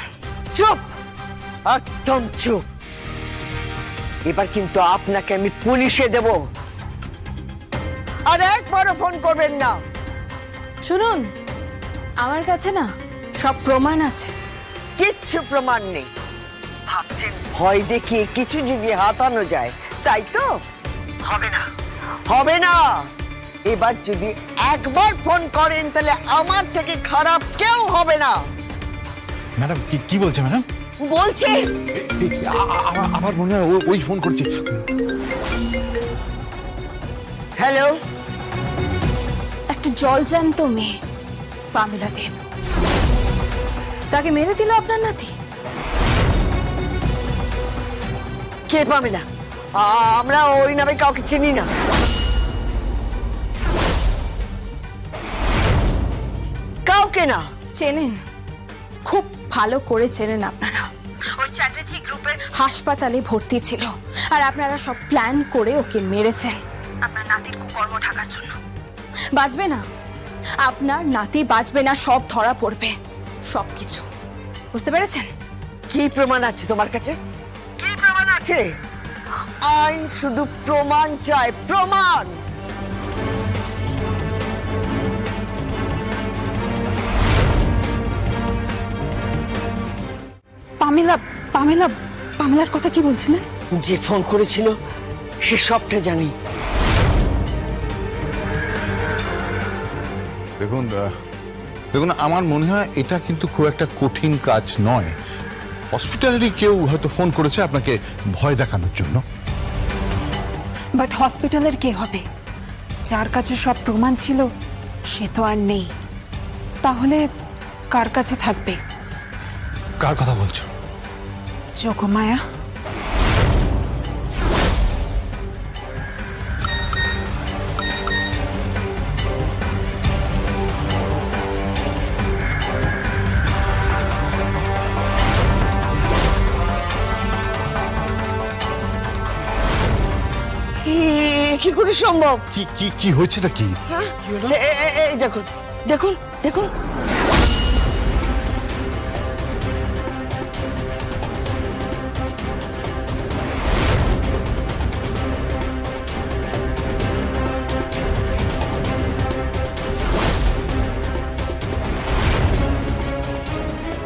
চুপ, একদম চুপ। এবার কিন্তু আপনাকে আমি পুলিশে দেব, আর একবারও ফোন করবেন না। শুনুন, আমার কাছে না সব প্রমাণ আছে। কিচ্ছু প্রমাণ নেই। ভাবছেন ভয় দেখিয়ে কিছু যদি হাতানো যায়, তাই তো? হবে না, হবে না। এবার যদি একবার ফোন করেন তাহলে আমার থেকে খারাপ কেউ হবে না। ম্যাডাম কি বলছে ম্যাডাম? বলছি আমার মনে হয় ওই ফোন করছে। হ্যালো, একটা জলজ্যান্ত মেয়ে পামেলা দেব, তাকে মেরে দিল আপনার নাতি। কে পামেলা? আমরা ওই নামে কাউকে চিনি না। কাউকে না। চেনেন, খুব ভালো করে চেনেন আপনারা। ওই চ্যাটার্জি গ্রুপের হাসপাতালে ভর্তি ছিল, আর আপনারা সব প্ল্যান করে ওকে মেরেছেন আপনার নাতির কুকর্ম ঢাকার জন্য। বাঁচবে না, আপনার নাতি বাঁচবে না, সব ধরা পড়বে, সবকিছু। বুঝতে পেরেছেন? কি প্রমাণ আছে তোমার কাছে? কি প্রমাণ আছে? আইন শুধু প্রমাণ চায়, প্রমাণ। পামেলা, পামেলা, পামেলার কথা কি বলছিলেন? যে ফোন করেছিল সে সবটা জানি। দেখুন দেখুন, আমার মনে হয় এটা কিন্তু খুব একটা কঠিন কাজ নয়। হসপিটালেরই কেউ হয়তো ফোন করেছে আপনাকে ভয় দেখানোর জন্য। বাট হসপিটালের কে হবে? যার কাছে সব প্রমাণ ছিল সে তো আর নেই। তাহলে কার কাছে থাকবে? কার কথা বলছো? যোগমায়া। কি করে সম্ভব? কি কি কি হয়েছেটা কি? এই দেখুন, দেখুন, দেখুন।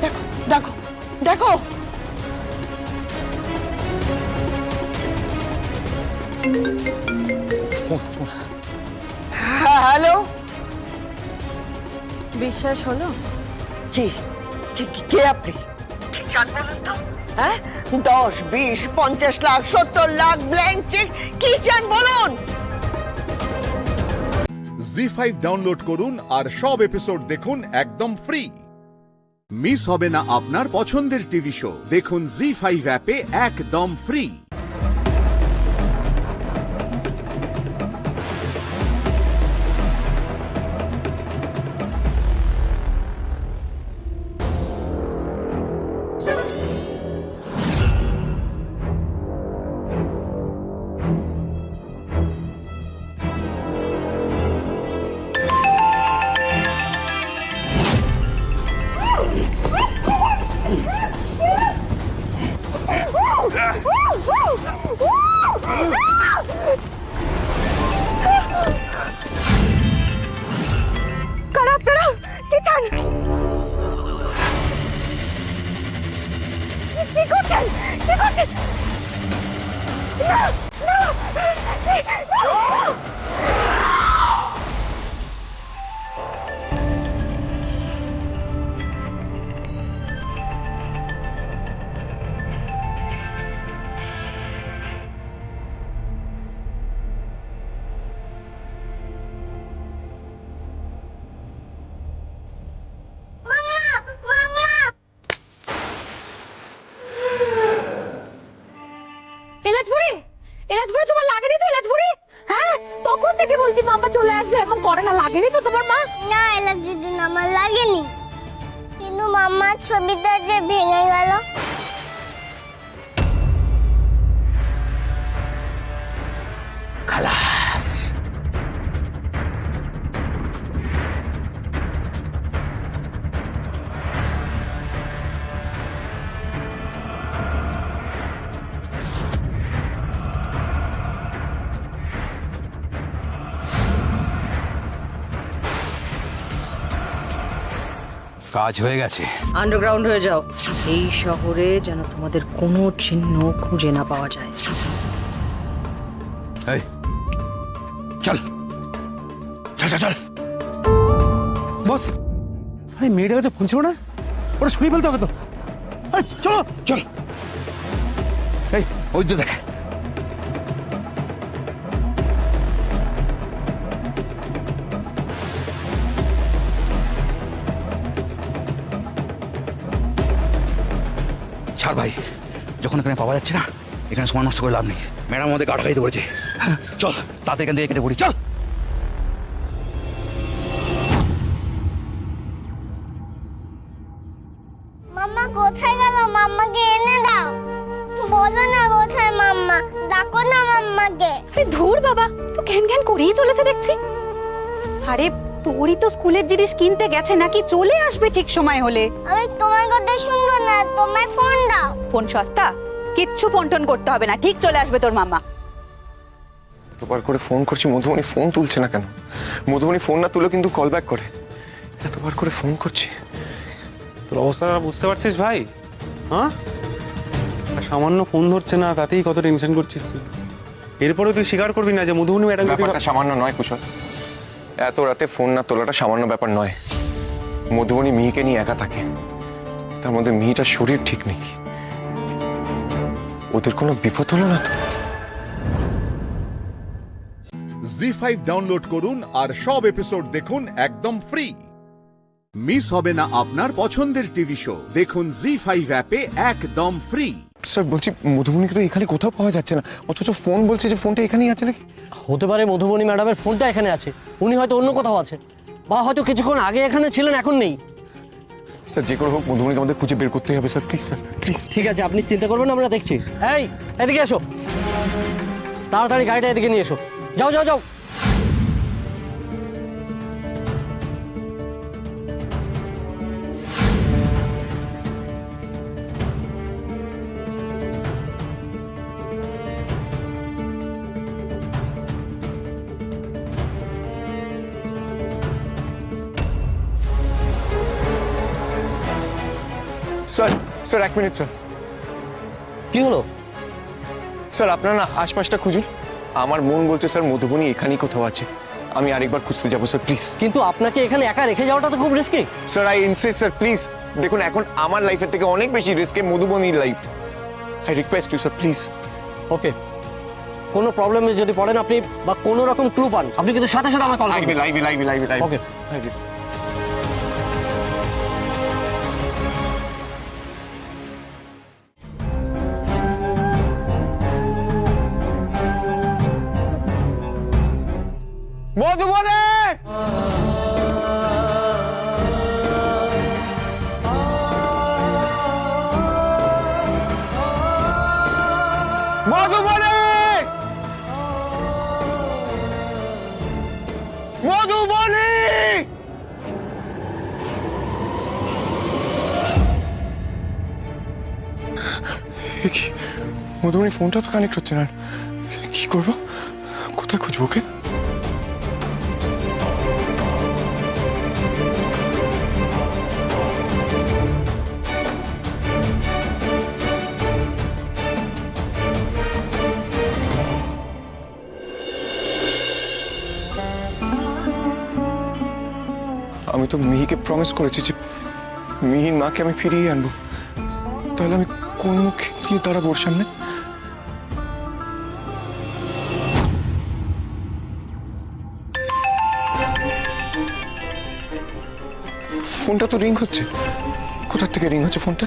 দেখো, দেখো, দেখো। হ্যালো, বিশ্বাস হলো? কি কে আপনি? কি চান বলুন তো? হ্যাঁ, 10, 20, 50 লাখ, 70 লাখ ব্ল্যাঙ্ক চেক, কি চান বলুন? জি5 ডাউনলোড করুন আর সব এপিসোড দেখুন একদম ফ্রি। মিস হবে না আপনার পছন্দের টিভি শো। দেখুন জি5 অ্যাপে একদম ফ্রি। কড়াটা লাগেনি তো তোমার মা? না এলা দিদি আমার লাগেনি, কিন্তু মাম্মার ছবিটা যে ভেঙে গেল। কাজ হয়ে গেছে। আন্ডারগ্রাউন্ড হয়ে যাও, এই শহরে যেন তোমাদের কোনো চিহ্ন খুঁজে না পাওয়া যায়। এই চল চল চল চল। বস, আরে মেয়েটার কাছে ফোন ছিল না, ওটা শুনে ফেলতে হবে তো। আরে চলো চল। এই ওই তো দেখ। ছাড় ভাই, যখন এখানে পাওয়া যাচ্ছে না, এখানে সময় নষ্ট করে লাভ নেই। ম্যাডাম আমাদের গাড়া খাইতে বলেছে। চল তাতে এখান থেকে কেটে পড়ি, চল। মাম্মা কোথায় গেল? মাম্মাকে এনে দাও। বলো না কোথায় মাম্মা, ডাকো না মাম্মাকে। ধুর বাবা, তো ঘ্যান ঘ্যান করেই চলেছে দেখছি। আরে তোরই তো স্কুলের জিনিস কিনতে গেছে, নাকি চলে আসবে ঠিক সময় হলে? আমি তোমার কথা শুনবো না, তোমার ফোন দাও। ফোন সস্তা, কিচ্ছু ফোন টোন করতে হবে না, ঠিক চলে আসবে তোর মাম্মা। এতবার করে ফোন করছি, মধুবনী ফোন তুলছে না কেন? মধুবনী ফোন না তুলে কিন্তু কল ব্যাক করে। এতবার করে ফোন করছি। তোর অবস্থা বুঝতে পারছিস ভাই? হ্যাঁ, সামান্য ফোন ধরছে না, তাতেই কত টেনশন করছিস তুই। এরপরে তুই স্বীকার করবি না যে মধুবনী ম্যাডাম ব্যাপারটা সামান্য নয় কুশল, এত রাতে ফোন না তোলাটা সামান্য ব্যাপার নয়। মধুবনী মিহিকে নিয়ে একা থাকে, তার মধ্যে মিহিটার শরীর ঠিক নেই। ওদের কোনো বিপদ হলো না তো? জি5 ডাউনলোড করুন আর সব এপিসোড দেখুন একদম ফ্রি। মিস হবে না আপনার পছন্দের টিভি শো, দেখুন জি5 অ্যাপে একদম ফ্রি। স্যার বলছি, মধুবনীকে তো এখানে কোথাও পাওয়া যাচ্ছে না, অথচ ফোন বলছে যে ফোনটা এখানেই আছে নাকি? হতে পারে মধুবনী ম্যাডামের ফোনটা এখানে আছে, উনি হয়তো অন্য কোথাও আছে, বা হয়তো কিছুক্ষণ আগে এখানে ছিলেন, এখন নেই। স্যার যে করে হোক মধুবনীকে আমাদের খুঁজে বের করতেই হবে স্যার, প্লিজ স্যার প্লিজ। ঠিক আছে, আপনি চিন্তা করবেন না, আমরা দেখছি। এই এদিকে এসো, তাড়াতাড়ি গাড়িটা এদিকে নিয়ে এসো। যাও যাও যাও। স্যার স্যার এক মিনিট স্যার। কি হলো? স্যার আপনারা না আশপাশটা খুঁজুন, আমার মন বলছে স্যার মধুবনী এখানেই কোথাও আছে। আমি আরেকবার খুঁজতে যাবো স্যার, প্লিজ। কিন্তু আপনাকে এখানে একা রেখে যাওয়াটা তো খুব risky. Sir I insist sir, please. দেখুন এখন আমার লাইফের থেকে অনেক বেশি রিস্কে মধুবনীর life. I request you sir, please. Okay, কোনো প্রবলেমে যদি পড়েন আপনি বা কোনো রকম ক্লু পান, আপনি কিন্তু সাথে সাথে আমাকে কল I করবেন। will. Okay. I will. Madhubani! Madhubani! Madhubani! Madhubani ফোনটা তো কানেক্ট হচ্ছে না, কি করবো? কোথায় খুঁজবো ওকে? আমি তো মিহিকে প্রমিস করেছি যে মিহির মাকে আমি ফিরিয়ে আনবো, তাহলে আমি কোন মুখে গিয়ে দাঁড়াবো ওর সামনে? ফোনটা তো রিং হচ্ছে, কোথা থেকে রিং হচ্ছে ফোনটা?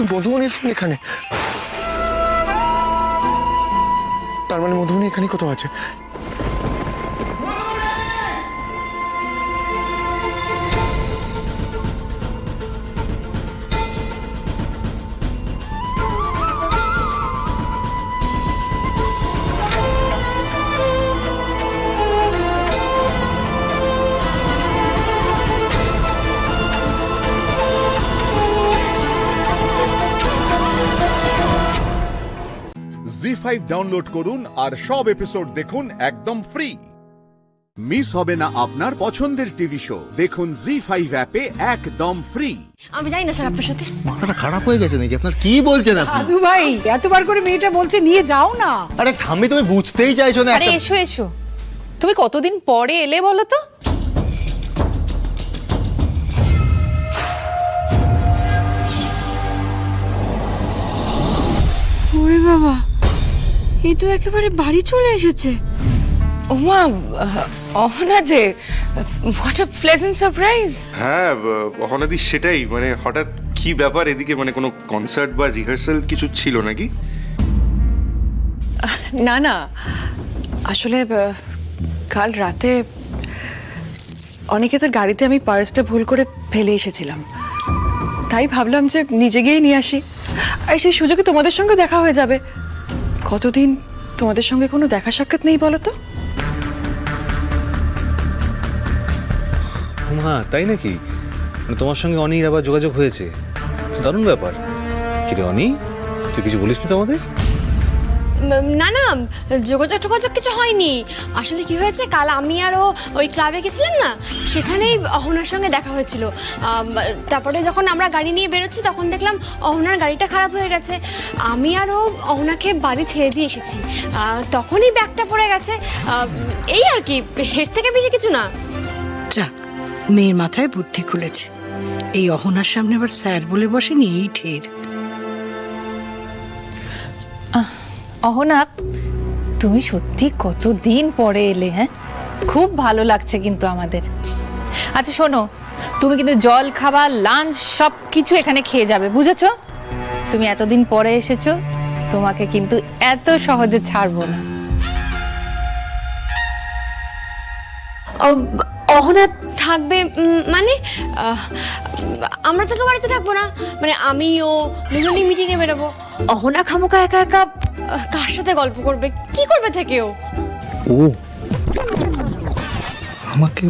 তো মধুবনীর ফোন এখানে। তার মানে মধুবনী এখানে কোথাও আছে। জি5 ডাউনলোড করুন আর সব এপিসোড দেখুন একদম ফ্রি। মিস হবে না আপনার পছন্দের টিভি শো, দেখুন জি5 অ্যাপে একদম ফ্রি। আমি যাই না স্যার আপনার সাথে। মাথাটা খারাপ হয়ে গেছে নাকি আপনার? কি বলছেন আপনি? দাদু ভাই এতবার করে মেয়েটা বলছে নিয়ে যাও না। আরে ঠাম্মি তুমি বুঝতেই চাইছো না। আরে এসো এসো, তুমি কতদিন পরে এলে বলো তো? ওরে বাবা, এই তো একেবারে বাড়ি চলে এসেছে। ওমা, অহনা যে, হোয়াট আ প্লেজেন্ট সারপ্রাইজ। হ্যাঁ অহনাদি, সেটাই মানে হঠাৎ কি ব্যাপার এদিকে? মানে কোনো কনসার্ট বা রিহার্সাল কিছু ছিল নাকি? না না, আসলে কাল রাতে অনিকেতের গাড়িতে আমি পার্সটা ভুল করে ফেলে এসেছিলাম, তাই ভাবলাম যে নিজে গিয়ে নিয়ে আসি, আর সেই সুযোগে তোমাদের সঙ্গে দেখা হয়ে যাবে। কতদিন তোমাদের সঙ্গে কোনো দেখা সাক্ষাৎ নেই বলো তো? হ্যাঁ তাই নাকি? মানে তোমার সঙ্গে অনির আবার যোগাযোগ হয়েছে? দারুণ ব্যাপার। কিরে অনি, তুই কিছু বলিস তো আমাদের? না না, যোগাযোগ টোগাযোগ কিছু হয়নি। আসলে কি হয়েছে, কাল আমি আরও ওই ক্লাবে গেছিলাম না, সেখানেই অহনার সঙ্গে দেখা হয়েছিল। তারপরে যখন আমরা গাড়ি নিয়ে বেরোচ্ছি তখন দেখলাম অহনার গাড়িটা খারাপ হয়ে গেছে। আমি আরও অহনাকে বাড়ি ছেড়ে দিয়ে এসেছি, তখনই ব্যাগটা পড়ে গেছে। এই আর কি, এর থেকে বেশি কিছু না। যাক, মেয়ের মাথায় বুদ্ধি খুলেছে। এই অহনার সামনে আবার স্যার বলে বসেনি, এই ঠের। অহনা, তুমি সত্যি কতদিন পরে এলে। হ্যাঁ, খুব ভালো লাগছে কিন্তু আমাদের। আচ্ছা শোনো, তুমি কিন্তু জল খাবার লাঞ্চ সব কিছু এখানে খেয়ে যাবে, বুঝেছো? তুমি এতদিন পরে এসেছো, তোমাকে কিন্তু এত সহজে ছাড়বো না। অহনা থাকবে মানে? আমরা তো বাড়িতে থাকবো না, মানে আমিও দুজনেই মিটিংয়ে বেরোবো। অহনা খামোকা একা একা কার সাথে গল্প করবে, কি করবে থেকেও? ও আমাকে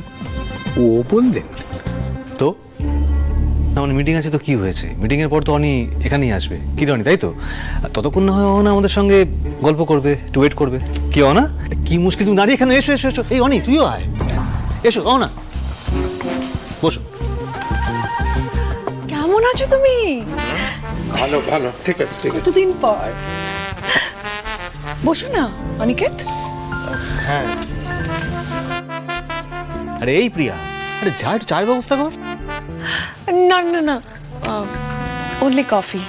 ও বললেন তো না, মানে মিটিং আছে তো কি হয়েছে? মিটিং এর পর তো অনি এখানেই আসবে, কি রনি, তাই তো? আর ততক্ষণ না হয় অহনা আমাদের সঙ্গে গল্প করবে, একটু ওয়েট করবে। কি অহনা, কি মুশকিল, তুমি দাঁড়িয়ে এখানে? এসো এসো এসো। এই অনি, তুইও আয়, এসো অহনা, বসো। কেমন আছো তুমি? ভালো ভালো, ঠিক আছে ঠিক আছে। কতদিন পর। বসো না অনিকেত। হ্যাঁ। আরে এই প্রিয়া, আরে যা, একটু চায়ের ব্যবস্থা কর। না না না, অনলি কফি।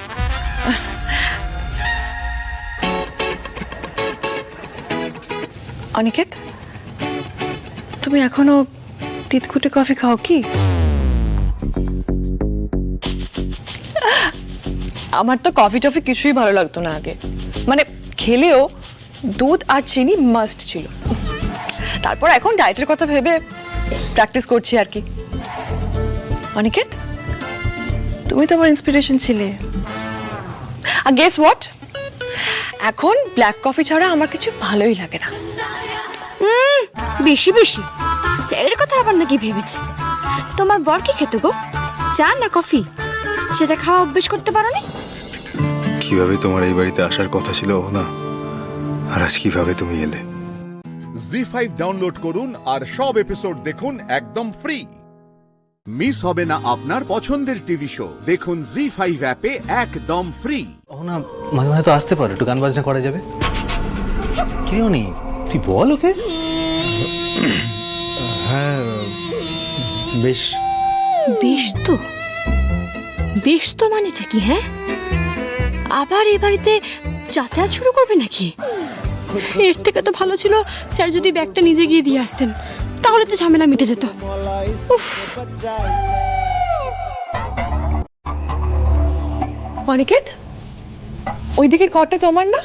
অনিকেত, তুমি এখনো তিতকুটে কফি খাও কি? আমার তো কফি টফি কিছুই ভালো লাগতো না আগে, মানে খেলেও দুধ আর চিনি মাস্ট ছিল। তারপর এখন ডায়েটের কথা ভেবে প্র্যাকটিস করছি আর কি। অনিকেত, তুমি তো আমার ইন্সপিরেশন ছিলে। আর গেস হোয়াট, এখন ব্ল্যাক কফি ছাড়া আমার কিছু ভালোই লাগে না। বেশি বেশি স্যারের কথা আবার নাকি ভেবেছে? তোমার বর কি খেতে গো, চা না কফি? সেটা খাওয়া অভ্যেস করতে পারো না? কিভাবে তোমার এই বাড়িতে আসার কথা ছিল অহনা, আর আজ কিভাবে তুমি এলে? জি5 ডাউনলোড করুন আর সব এপিসোড দেখুন একদম ফ্রি। মিস হবে না আপনার পছন্দের টিভি শো, দেখুন জি5 অ্যাপে একদম ফ্রি। অহনা মাঝে মাঝে তো আসতে পারো, একটু গান বাজনা করা যাবে। কি অনি, তুই বল ওকে। হ্যাঁ বেশ। বেশ তো, বেশ তো মানেটা কি? হ্যাঁ, আবার এই বাড়িতে যাতায়াত শুরু করবে নাকি? এর থেকে তো ভালো ছিল স্যার যদি ব্যাগটা নিজে গিয়ে দিয়ে আসতেন, তাহলে তো ঝামেলা মিটে যেত। উফ। অনিকেত, ওই দিকের ঘরটা তোমার না?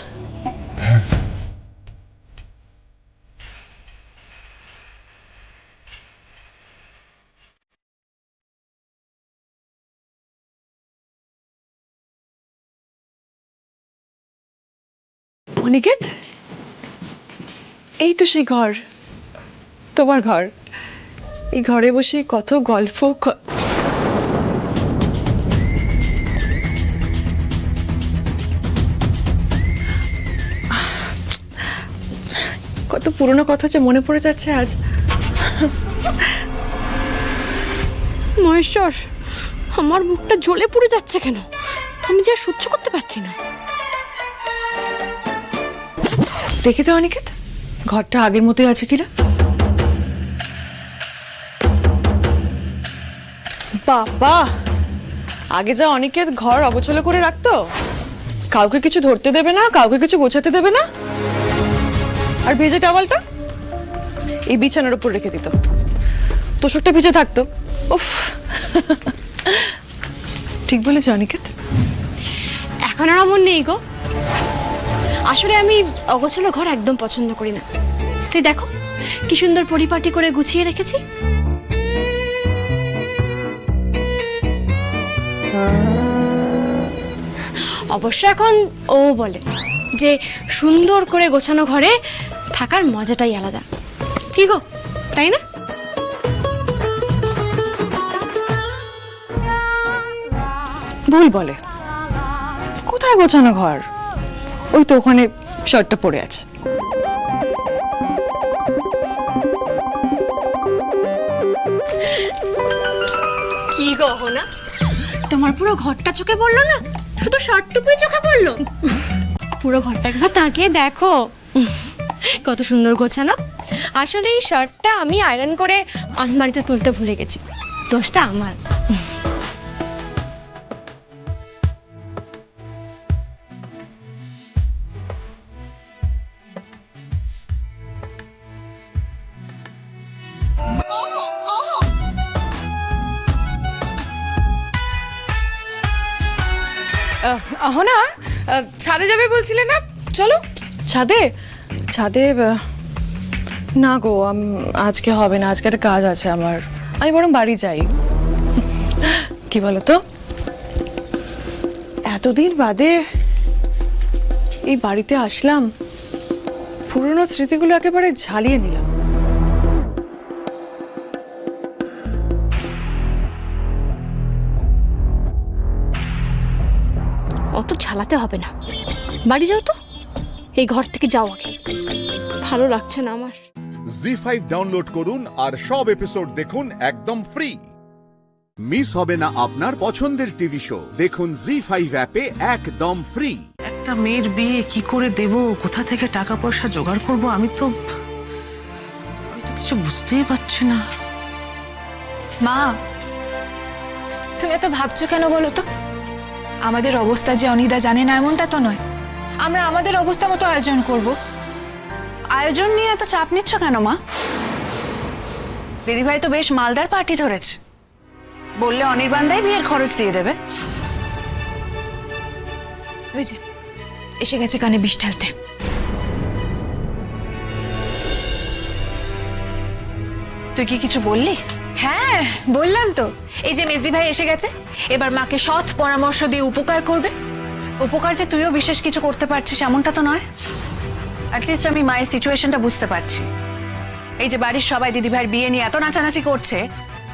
অনিকেত, এই তো সেই ঘর, তোমার ঘর। এই ঘরে বসে কত গল্প কত পুরনো কথা যে মনে পড়ে যাচ্ছে আজ। মহেশ্বর, আমার বুকটা জ্বলে পুড়ে যাচ্ছে কেন? আমি যে আর সহ্য করতে পারছি না। দেখে তো অনিকেত, ঘরটা আগের মতোই আছে কিনা। বাবা, আগে যা অনিকেত ঘর অগোছালো করে রাখতো, কাউকে কিছু ধরতে দেবে না, কাউকে কিছু গোছাতে দেবে না। আর ভেজে টাওয়ালটা এই বিছানার উপর রেখে দিত, তোষকটা ভিজে থাকতো। উফ, ঠিক বলেছে অনিকেত। এখন আর এমন নেই গো। আসলে আমি অগোছালো ঘর একদম পছন্দ করি না। তাই দেখো কি সুন্দর পরিপাটি করে গুছিয়ে রেখেছি। অবশ্য এখন ও বলে যে সুন্দর করে গোছানো ঘরে থাকার মজাটাই আলাদা। কি গো, তাই না? ভুল বলে। কোথায় গোছানো ঘর? ওই তো ওখানে শার্টটা পড়ে আছে। কি গহনা, তোমার পুরো ঘরটা চোখে পড়লো না, শুধু শার্টটুকুই চোখে পড়লো? পুরো ঘরটা একবার তাকিয়ে দেখো, কত সুন্দর গোছানো। আসলে এই শার্টটা আমি আয়রন করে আলমারিতে তুলতে ভুলে গেছি, দোষটা আমার। অহনা, ছাদে যাবে বলছিলে না, চলো। ছাদে? ছাদে না গো, আজকে হবে না, আজকে একটা কাজ আছে আমার। আমি বরং বাড়ি যাই। কি বলো তো, এতদিন বাদে এই বাড়িতে আসলাম, পুরনো স্মৃতিগুলো একেবারে ঝালিয়ে নিলাম। অত ঝালাতে হবে না, বাড়ি যাও তো, এই ঘর থেকে যাও আগে, ভালো লাগছে না আমার। জি5 ডাউনলোড করুন আর সব এপিসোড দেখুন একদম ফ্রি। মিস হবে না আপনার পছন্দের টিভি শো, দেখুন জি5 অ্যাপে একদম ফ্রি। একটা মেয়ের বিয়ে কি করে দেব, কোথা থেকে টাকা পয়সা জোগাড় করব, আমি তো কিছু বুঝতেই পারছি না। মা, তুমি এত ভাবছো কেন বলো তো? আমাদের অবস্থা যে অনিদা জানে না এমনটা তো নয়। আমরা আমাদের অবস্থা মতো আয়োজন করব। আয়োজন নিয়ে এত চাপ নিচ্ছ কেন মা? দিদিভাই তো বেশ মালদার পার্টি ধরেছে, বললে অনির্বাণদাই বিয়ের খরচ দিয়ে দেবে। ওই যে এসে গেছে কানে বিষ ঢালতে। তুই কি কিছু বললি? হ্যাঁ বললাম তো, এই যে মেজদি ভাই এসে গেছে, এবার মাকে সৎ পরামর্শ দিয়ে উপকার করবে। উপকার যে তুইও বিশেষ কিছু করতে পারছিস এমনটা তো নয়। অ্যাটলিস্ট আমি মায়ের সিচুয়েশনটা বুঝতে পারছি। এই যে বাড়ির সবাই দিদি ভাইয়ের বিয়ে নিয়ে এত নাচানাচি করছে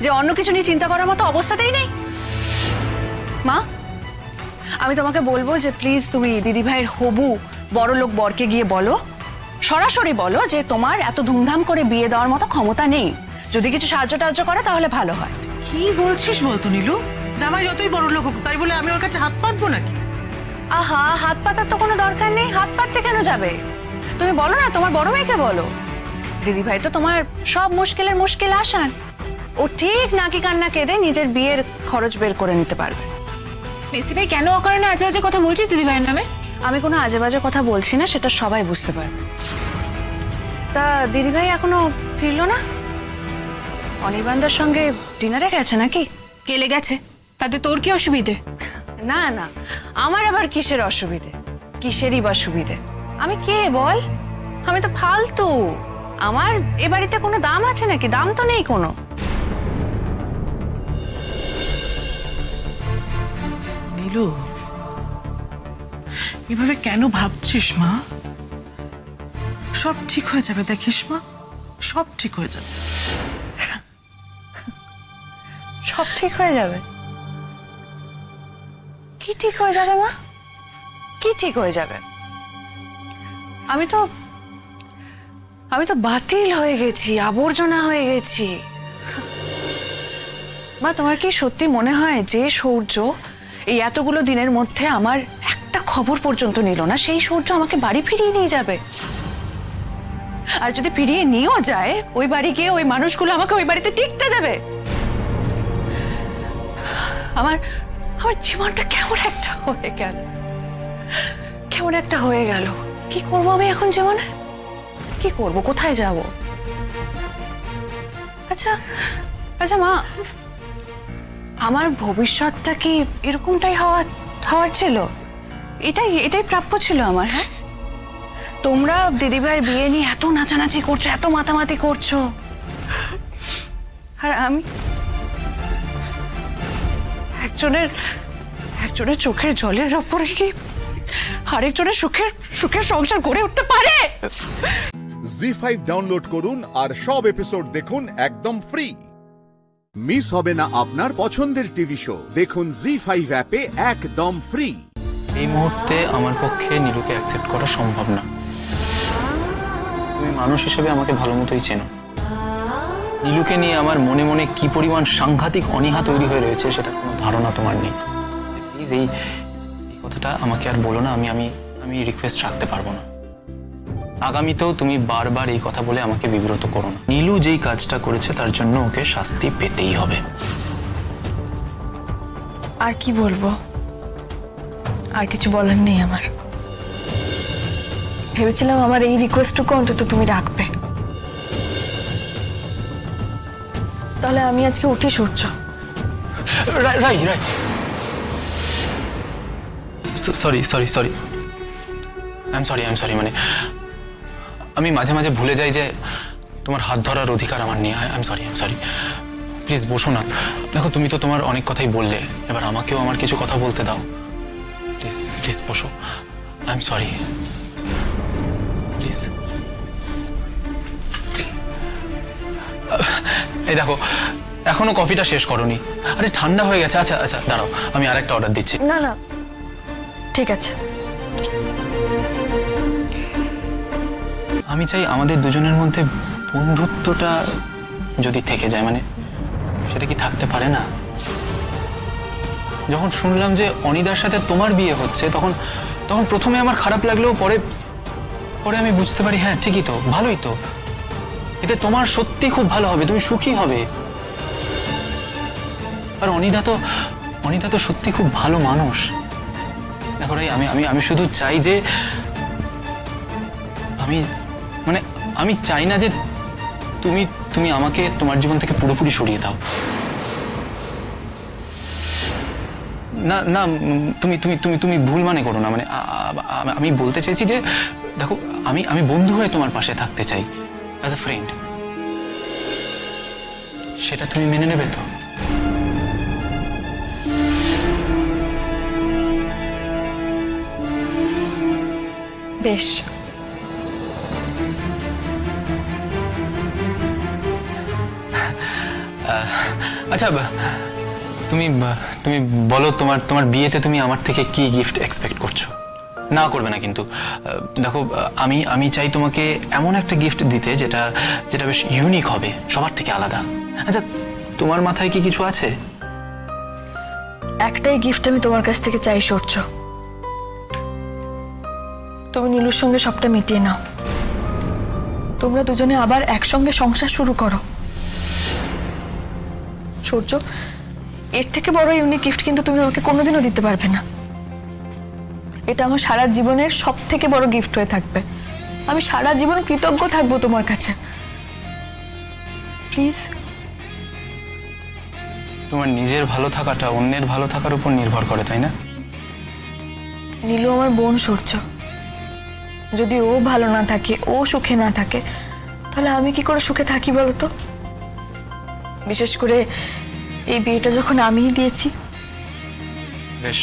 যে অন্য কিছু নিয়ে চিন্তা করার মতো অবস্থাতেই নেই। মা, আমি তোমাকে বলবো যে প্লিজ তুমি দিদি ভাইয়ের হবু বড় লোক বরকে গিয়ে বলো, সরাসরি বলো যে তোমার এত ধুমধাম করে বিয়ে দেওয়ার মতো ক্ষমতা নেই। যদি কিছু সাহায্য টাহায্য করে তাহলে ভালো হয়। কি বলছিস বলতো নীলু? জামাই যতই বড় লোক হোক, তাই বলে আমি ওর কাছে হাত পাতবো নাকি? আহা, হাত পাতার তো কোনো দরকার নেই। হাত পাততে কেন যাবে? তুমি বলো না, তোমার বড় মেয়েকে বলো। দিদি ভাই তো তোমার সব মুশকিলের মুশকিল আসান, ও ঠিক নাকি কান্না কেঁদে নিজের বিয়ের খরচ বের করে নিতে পারবে। মেসি ভাই কেন অকারণে আজে বাজে কথা বলছিস দিদি ভাইয়ের নামে? আমি কোনো আজে বাজে কথা বলছি না, সেটা সবাই বুঝতে পারবে। তা দিদি ভাই এখনো ফিরলো না? অনির্বাণদার সঙ্গে ডিনারে গেছে নাকি? গেলে গেছে, তাতে তোর কি অসুবিধে? না না, আমার আবার কিসের অসুবিধে, কিসেরই বা সুবিধে? আমি কে বল? আমি তো ফালতু। আমার এ বাড়িতে কোনো দাম আছে নাকি? দাম তো নেই কোনো। নীলু, এভাবে কেন ভাবছিস মা? সব ঠিক হয়ে যাবে, দেখিস মা, সব ঠিক হয়ে যাবে। সব ঠিক হয়ে যাবে? কি ঠিক হয়ে যাবে মা? কি ঠিক হয়ে যাবে? আমি তো বাতিল হয়ে গেছি, আবর্জনা হয়ে গেছি। মা, তোমার কি সত্যি মনে হয় যে সূর্য এই এতগুলো দিনের মধ্যে আমার একটা খবর পর্যন্ত নিল না, সেই সূর্য আমাকে বাড়ি ফিরিয়ে নিয়ে যাবে? আর যদি ফিরিয়ে নিয়েও যায়, ওই বাড়ি গিয়ে ওই মানুষগুলো আমাকে ওই বাড়িতে টিকতে দেবে? আমার জীবনটা কেমন একটা হয়ে গেল, কেমন একটা হয়ে গেল। কি করবো আমি এখন জীবনে? কি করব? কোথায় যাব? আচ্ছা আচ্ছা মা, আমার ভবিষ্যৎটা কি এরকমটাই হওয়ার ছিল? এটাই প্রাপ্য ছিল আমার? হ্যাঁ, তোমরা দিদিভাইয়ের বিয়ে নিয়ে এত নাচানাচি করছো, এত মাতামাতি করছো, আর আমি একজনের চোখের জলের ওপরে কি আরেকজনের সুখের সংসার গড়ে উঠতে পারে? জি5 ডাউনলোড করুন আর সব এপিসোড দেখুন একদম ফ্রি। মিস হবে না আপনার পছন্দের টিভি শো। দেখুন জি5 অ্যাপে একদম ফ্রি। এই মুহূর্তে আমার পক্ষে নীলুকে অ্যাকসেপ্ট করা সম্ভব না। তুমি মানুষ হিসেবে আমাকে ভালো মতোই চেনো। নীলুকে নিয়ে আমার মনে মনে কি পরিমাণ সাংঘাতিক অনীহা তৈরি হয়ে রয়েছে সেটার কোনো ধারণা তোমার নেই। প্লিজ এই কথাটা আমাকে আর বলো না। আমি রিকোয়েস্ট রাখতে পারবো না। আগামীতেও তুমি বারবার এই কথা বলে আমাকে বিব্রত করো না। নীলু যেই কাজটা করেছে তার জন্য ওকে শাস্তি পেতেই হবে। আর কি বলবো? আর কিছু বলার নেই আমার। ভেবেছিলাম আমার এই রিকোয়েস্টটুকু অন্তত তুমি রাখবে। তাহলে আমি আজকে উঠি সূর্য। রাই সরি আই এম সরি মানে আমি মাঝে মাঝে ভুলে যাই যে তোমার হাত ধরার অধিকার আমার নেই। আই এম সরি প্লিজ বসো না। দেখো, তুমি তো তোমার অনেক কথাই বললে, এবার আমাকেও আমার কিছু কথা বলতে দাও। প্লিজ বসো। I am sorry, please. এই দেখো, এখনো কফিটা শেষ করোনি। আরে ঠান্ডা হয়ে গেছে। আচ্ছা দাঁড়াও, আমি আরেকটা অর্ডার দিচ্ছি। না ঠিক আছে। আমি চাই আমাদের দুজনের মধ্যে বন্ধুত্বটা যদি থেকে যায়, মানে সেটা কি থাকতে পারে না? যখন শুনলাম যে অনিদার সাথে তোমার বিয়ে হচ্ছে, তখন প্রথমে আমার খারাপ লাগলেও পরে আমি বুঝতে পারি হ্যাঁ ঠিকই তো, ভালোই তো, এতে তোমার সত্যি খুব ভালো হবে, তুমি সুখী হবে। আর অনিদা তো সত্যি খুব ভালো মানুষ। দেখো রাই, আমি শুধু চাই যে আমি চাই না যে তুমি আমাকে তোমার জীবন থেকে পুরোপুরি সরিয়ে দাও। না তুমি ভুল মানে করো না। মানে আমি বলতে চাইছি যে দেখো, আমি বন্ধু হয়ে তোমার পাশে থাকতে চাই, অ্যাজ এ ফ্রেন্ড। সেটা তুমি মেনে নেবে তো? বেশ। আচ্ছা, তুমি বলো, তোমার বিয়েতে তুমি আমার থেকে কি গিফট এক্সপেক্ট করছো? না করবে না কিন্তু। দেখো, আমি চাই তোমাকে এমন একটা গিফট দিতে যেটা বেশ ইউনিক হবে, সবার থেকে আলাদা। আচ্ছা, তোমার মাথায় কি কিছু আছে? একটাই গিফট আমি তোমার কাছ থেকে চাই সূর্য। তুমি নীলুর সঙ্গে সবটা মিটিয়ে নাও। তোমরা দুজনে আবার একসঙ্গে সংসার শুরু করো। সূর্য, এর থেকে বড় ইউনিক গিফট কিন্তু তুমি আমাকে কোনোদিনও দিতে পারবে না। এটা আমার সারা জীবনের সব থেকে বড় গিফট হয়ে থাকবে। আমি সারা জীবন কৃতজ্ঞ থাকবো তোমার কাছে। প্লিজ। তোমার নিজের ভালো থাকাটা অন্যের ভালো থাকার উপর নির্ভর করে, তাই না? নীলু আমার বোন সূর্য। যদি ও ভালো না থাকে, ও সুখে না থাকে, তাহলে আমি কি করে সুখে থাকি বলতো? বিশেষ করে এই বিয়েটা যখন আমিই দিয়েছি। বেশ,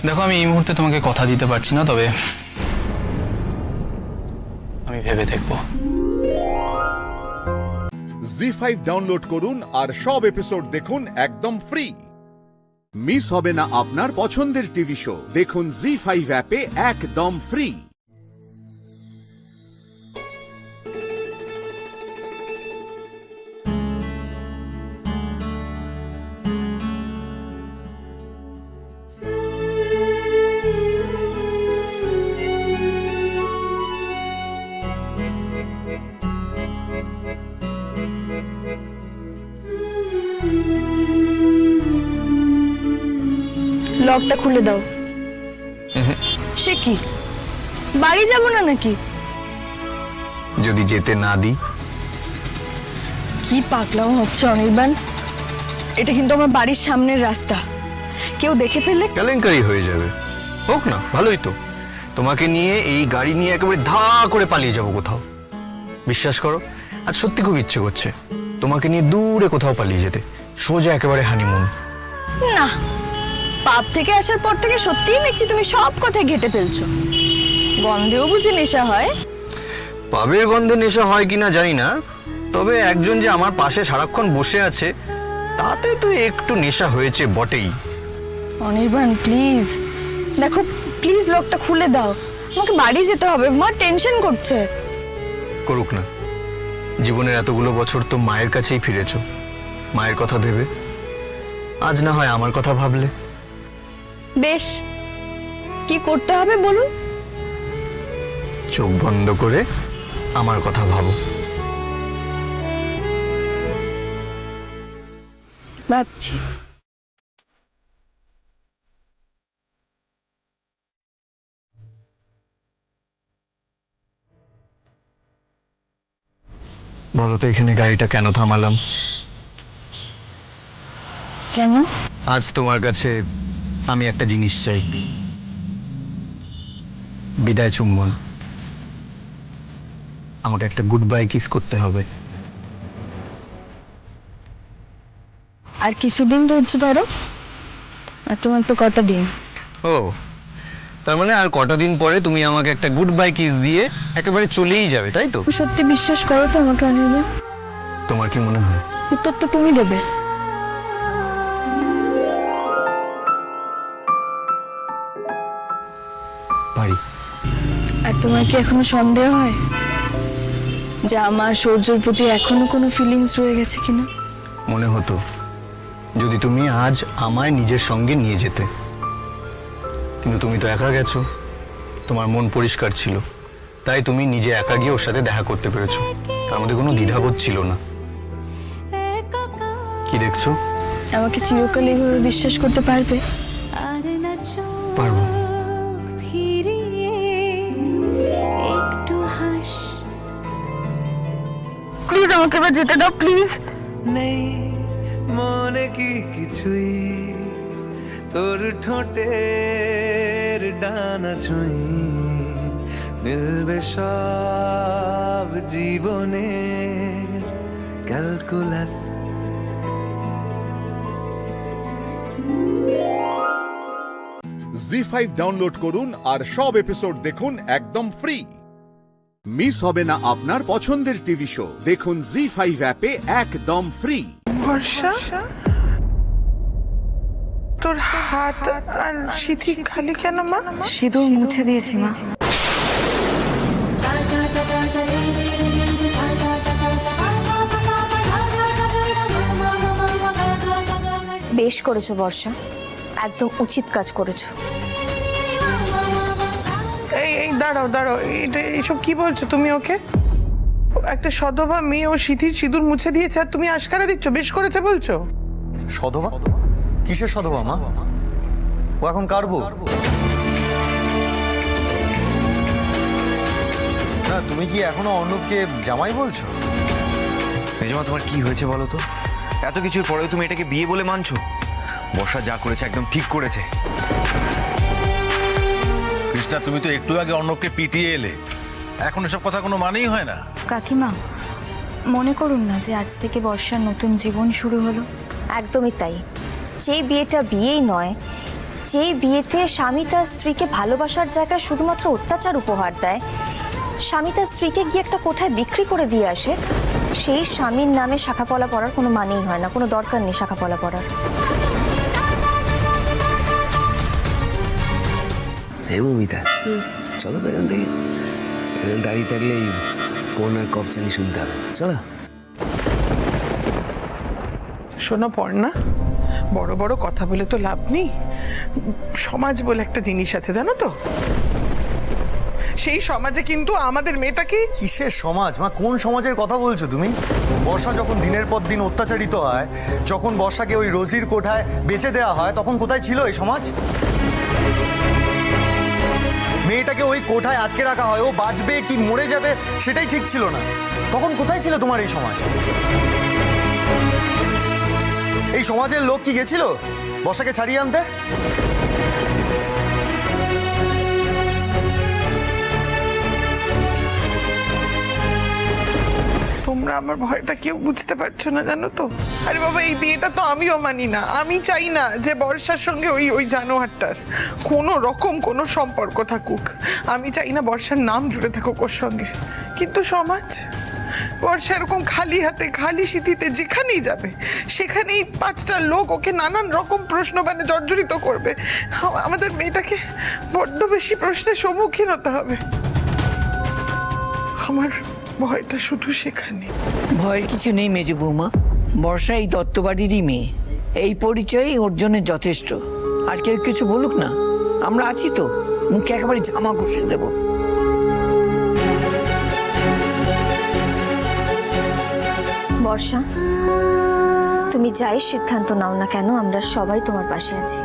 দেখো আমি এই মুহূর্তে তোমাকে কথা দিতে পারছি না, তবে আমি ভেবে দেখবো। জি5 ডাউনলোড করুন আর সব এপিসোড দেখুন একদম ফ্রি। মিস হবে না আপনার পছন্দের টিভি শো। দেখুন জি5 অ্যাপে একদম ফ্রি। লকটা খুলে দাও। সে কি, বাড়ি যাব না নাকি? যদি যেতে না দিই? কি পাগলাম হচ্ছে অনির্বাণ, এটা কিন্তু আমার বাড়ির সামনের রাস্তা, কেউ দেখে ফেললে কেলেঙ্কারি হয়ে যাবে। হোক না, ভালোই তো। তোমাকে নিয়ে এই গাড়ি নিয়ে একেবারে ধা করে পালিয়ে যাব কোথাও। বিশ্বাস করো, আজ সত্যি খুব ইচ্ছে করছে তোমাকে নিয়ে দূরে কোথাও পালিয়ে যেতে, সোজা একেবারে হানিমুন। না, পাপ থেকে আসার পর থেকে সত্যিই দেখছি তুমি সব কথায় ঘেটে ফেলছো। গন্ধেও বুঝি নেশা হয়? পাবের গন্ধে নেশা হয় কিনা জানি না, তবে একজন যে আমার পাশে সারাক্ষণ বসে আছে তাতে তো একটু নেশা হয়েছে বটেই। অনির্বাণ প্লিজ, দেখো প্লিজ লকটা খুলে দাও, আমাকে বাড়ি যেতে হবে, মা টেনশন করছে। করুক না, জীবনের এতগুলো বছর তো মায়ের কাছেই ফিরেছো, মায়ের কথা ভেবে। আজ না হয় আমার কথা ভাবলে। বেশ, কি করতে হবে বলুন? চোখ বন্ধ করে আমার কথা ভাবো। ভাবছি। বলো তো এখানে গাড়িটা কেন থামালাম? কেন? আজ তোমার কাছে আমি একটা জিনিস চাই, বিদায় চুম্বন। আমাকে একটা গুড বাই কিস করতে হবে। আর কিছুদিন ধৈর্য ধরো, আর তোমার তো কটা দিন। ও, তার মানে আর কটা দিন পরে তুমি আমাকে একটা গুড বাই কিস দিয়ে একেবারে চলেই যাবে, তাই তো? সত্যি বিশ্বাস করো তো আমাকে অনির্বাণ? তোমার কি মনে হয়? উত্তর তো তুমি দেবে। পারি। আর তোমার কি এখনো সন্দেহ হয় যে আমার সূর্যর প্রতি এখনো কোনো ফিলিংস রয়ে গেছে কিনা? মনে হতো যদি তুমি আজ আমায় নিজের সঙ্গে নিয়ে যেতে, কিন্তু তুমি তো একা গেছো। তোমার মন পরিষ্কার ছিল, তাই তুমি নিজে একা গিয়ে ওর সাথে দেখা করতে পেরেছো। তার মধ্যে কোনো দ্বিধাবোধ ছিল না। কি দেখছো? আমাকে চিরকাল এইভাবে বিশ্বাস করতে পারবে? পারবো। প্লিজ আমাকে এবার যেতে দাও, প্লিজ। নেই মনে কি কিছুই, তোর ঠোঁটের ডানা ছুঁই, মিলবে সব জীবনে ক্যালকুলাস। জি5 ডাউনলোড করুন আর সব এপিসোড দেখুন একদম ফ্রি। মিস হবে না আপনার পছন্দের টিভি শো। দেখুন জি5 অ্যাপে একদম ফ্রি। বর্ষা, তোর হাত আর সিঁথি খালি কেন মা? সিঁদুর মুছে দিয়েছি মা। বেশ করেছো বর্ষা, একদম উচিত কাজ করেছো। এই দাঁড়াও দাঁড়াও, এটা এইসব কি বলছো তুমি ওকে? একটা সধবা মেয়ে ও সিঁথির সিঁদুর মুছে দিয়েছে আর তুমি আশকারা দিচ্ছ বেশ করেছে বলছো? সধবা? কিসের সধবা মা? ও এখন কার বউ? না, তুমি কি এখনো অর্ণবকে জামাই বলছো? মেজমা, তোমার কি হয়েছে বলো তো? এত কিছুর পরেও তুমি এটাকে বিয়ে বলে মানছো? ও বর্ষা যা করেছে একদম ঠিক করেছে। কৃষ্ণা, তুমি তো একটু আগে অর্ণবকে পিটিয়ে এলে, এখন এসব কথা কোনো মানেই হয় না। কাকিমা, মনে করুন না যে আজ থেকে বর্ষার নতুন জীবন শুরু হলো। একদমই তাই। যে বিয়েটা বিয়েই নয়, যে বিয়েতে স্বামী তার স্ত্রীকে ভালোবাসার জায়গায় শুধুমাত্র অত্যাচার উপহার দেয়, স্বামী তার স্ত্রীকে গিয়ে একটা কোঠায় বিক্রি করে দিয়ে আসে, সেই স্বামীর নামে শাখাপলা পড়ার কোনো মানেই হয় না, কোনো দরকার নেই শাখাপলা পড়ার। এই মমিতা, চলো তো এখান থেকে। দাঁড়িয়ে থাকলে কোন আর কপচানি শুনতে হবে। চলো। শোনো পর্ণা, বড় বড় কথা বলে তো লাভ নেই। সমাজ বলে একটা জিনিস আছে, জানো তো? সেই সমাজে কিন্তু আমাদের মেয়েটাকে... কিসের সমাজ মা? কোন সমাজের কথা বলছো তুমি? বর্ষা যখন দিনের পর দিন অত্যাচারিত হয়, যখন বর্ষাকে ওই রোজির কোঠায় বেচে দেওয়া হয়, তখন কোথায় ছিল এই সমাজ? মেয়েটাকে ওই কোঠায় আটকে রাখা হয়, ও বাঁচবে কি মরে যাবে সেটাই ঠিক ছিল না। তখন কোথায় ছিল তোমার এই সমাজ? এই সমাজের লোক কি গেছিল বর্ষাকে ছাড়িয়ে আনতে? তোমরা আমার ভয়টা কেউ বুঝতে পারছো না, জানো তো? আরে বাবা, এই বিয়েটা তো আমিও মানি না। আমি চাই না যে বর্ষার সঙ্গে ওই জানোয়ারটার কোনো রকম কোনো সম্পর্ক থাকুক। আমি চাই না বর্ষার নাম জুড়ে থাকুক ওর সঙ্গে। কিন্তু সমাজ, বর্ষা এরকম খালি হাতে খালি সিঁথিতে যেখানেই যাবে সেখানেই পাঁচটা লোক ওকে নানান রকম প্রশ্ন বানে জর্জরিত করবে। আমাদের মেয়েটাকে বড্ড বেশি প্রশ্নের সম্মুখীন হতে হবে। আমার ভয়টা শুধু সেখানে। ভয়ের কিছু নেই মেজো বৌমা। বর্ষা এই দত্তবাড়িরই মেয়ে, এই পরিচয়ই ওর জন্য যথেষ্ট। আর কেউ কিছু বলুক না, আমরা আছি তো, মুখে একেবারে জামা ঘষে দেব। বর্ষা, তুমি যাই সিদ্ধান্ত নাও না কেন, আমরা সবাই তোমার পাশে আছি।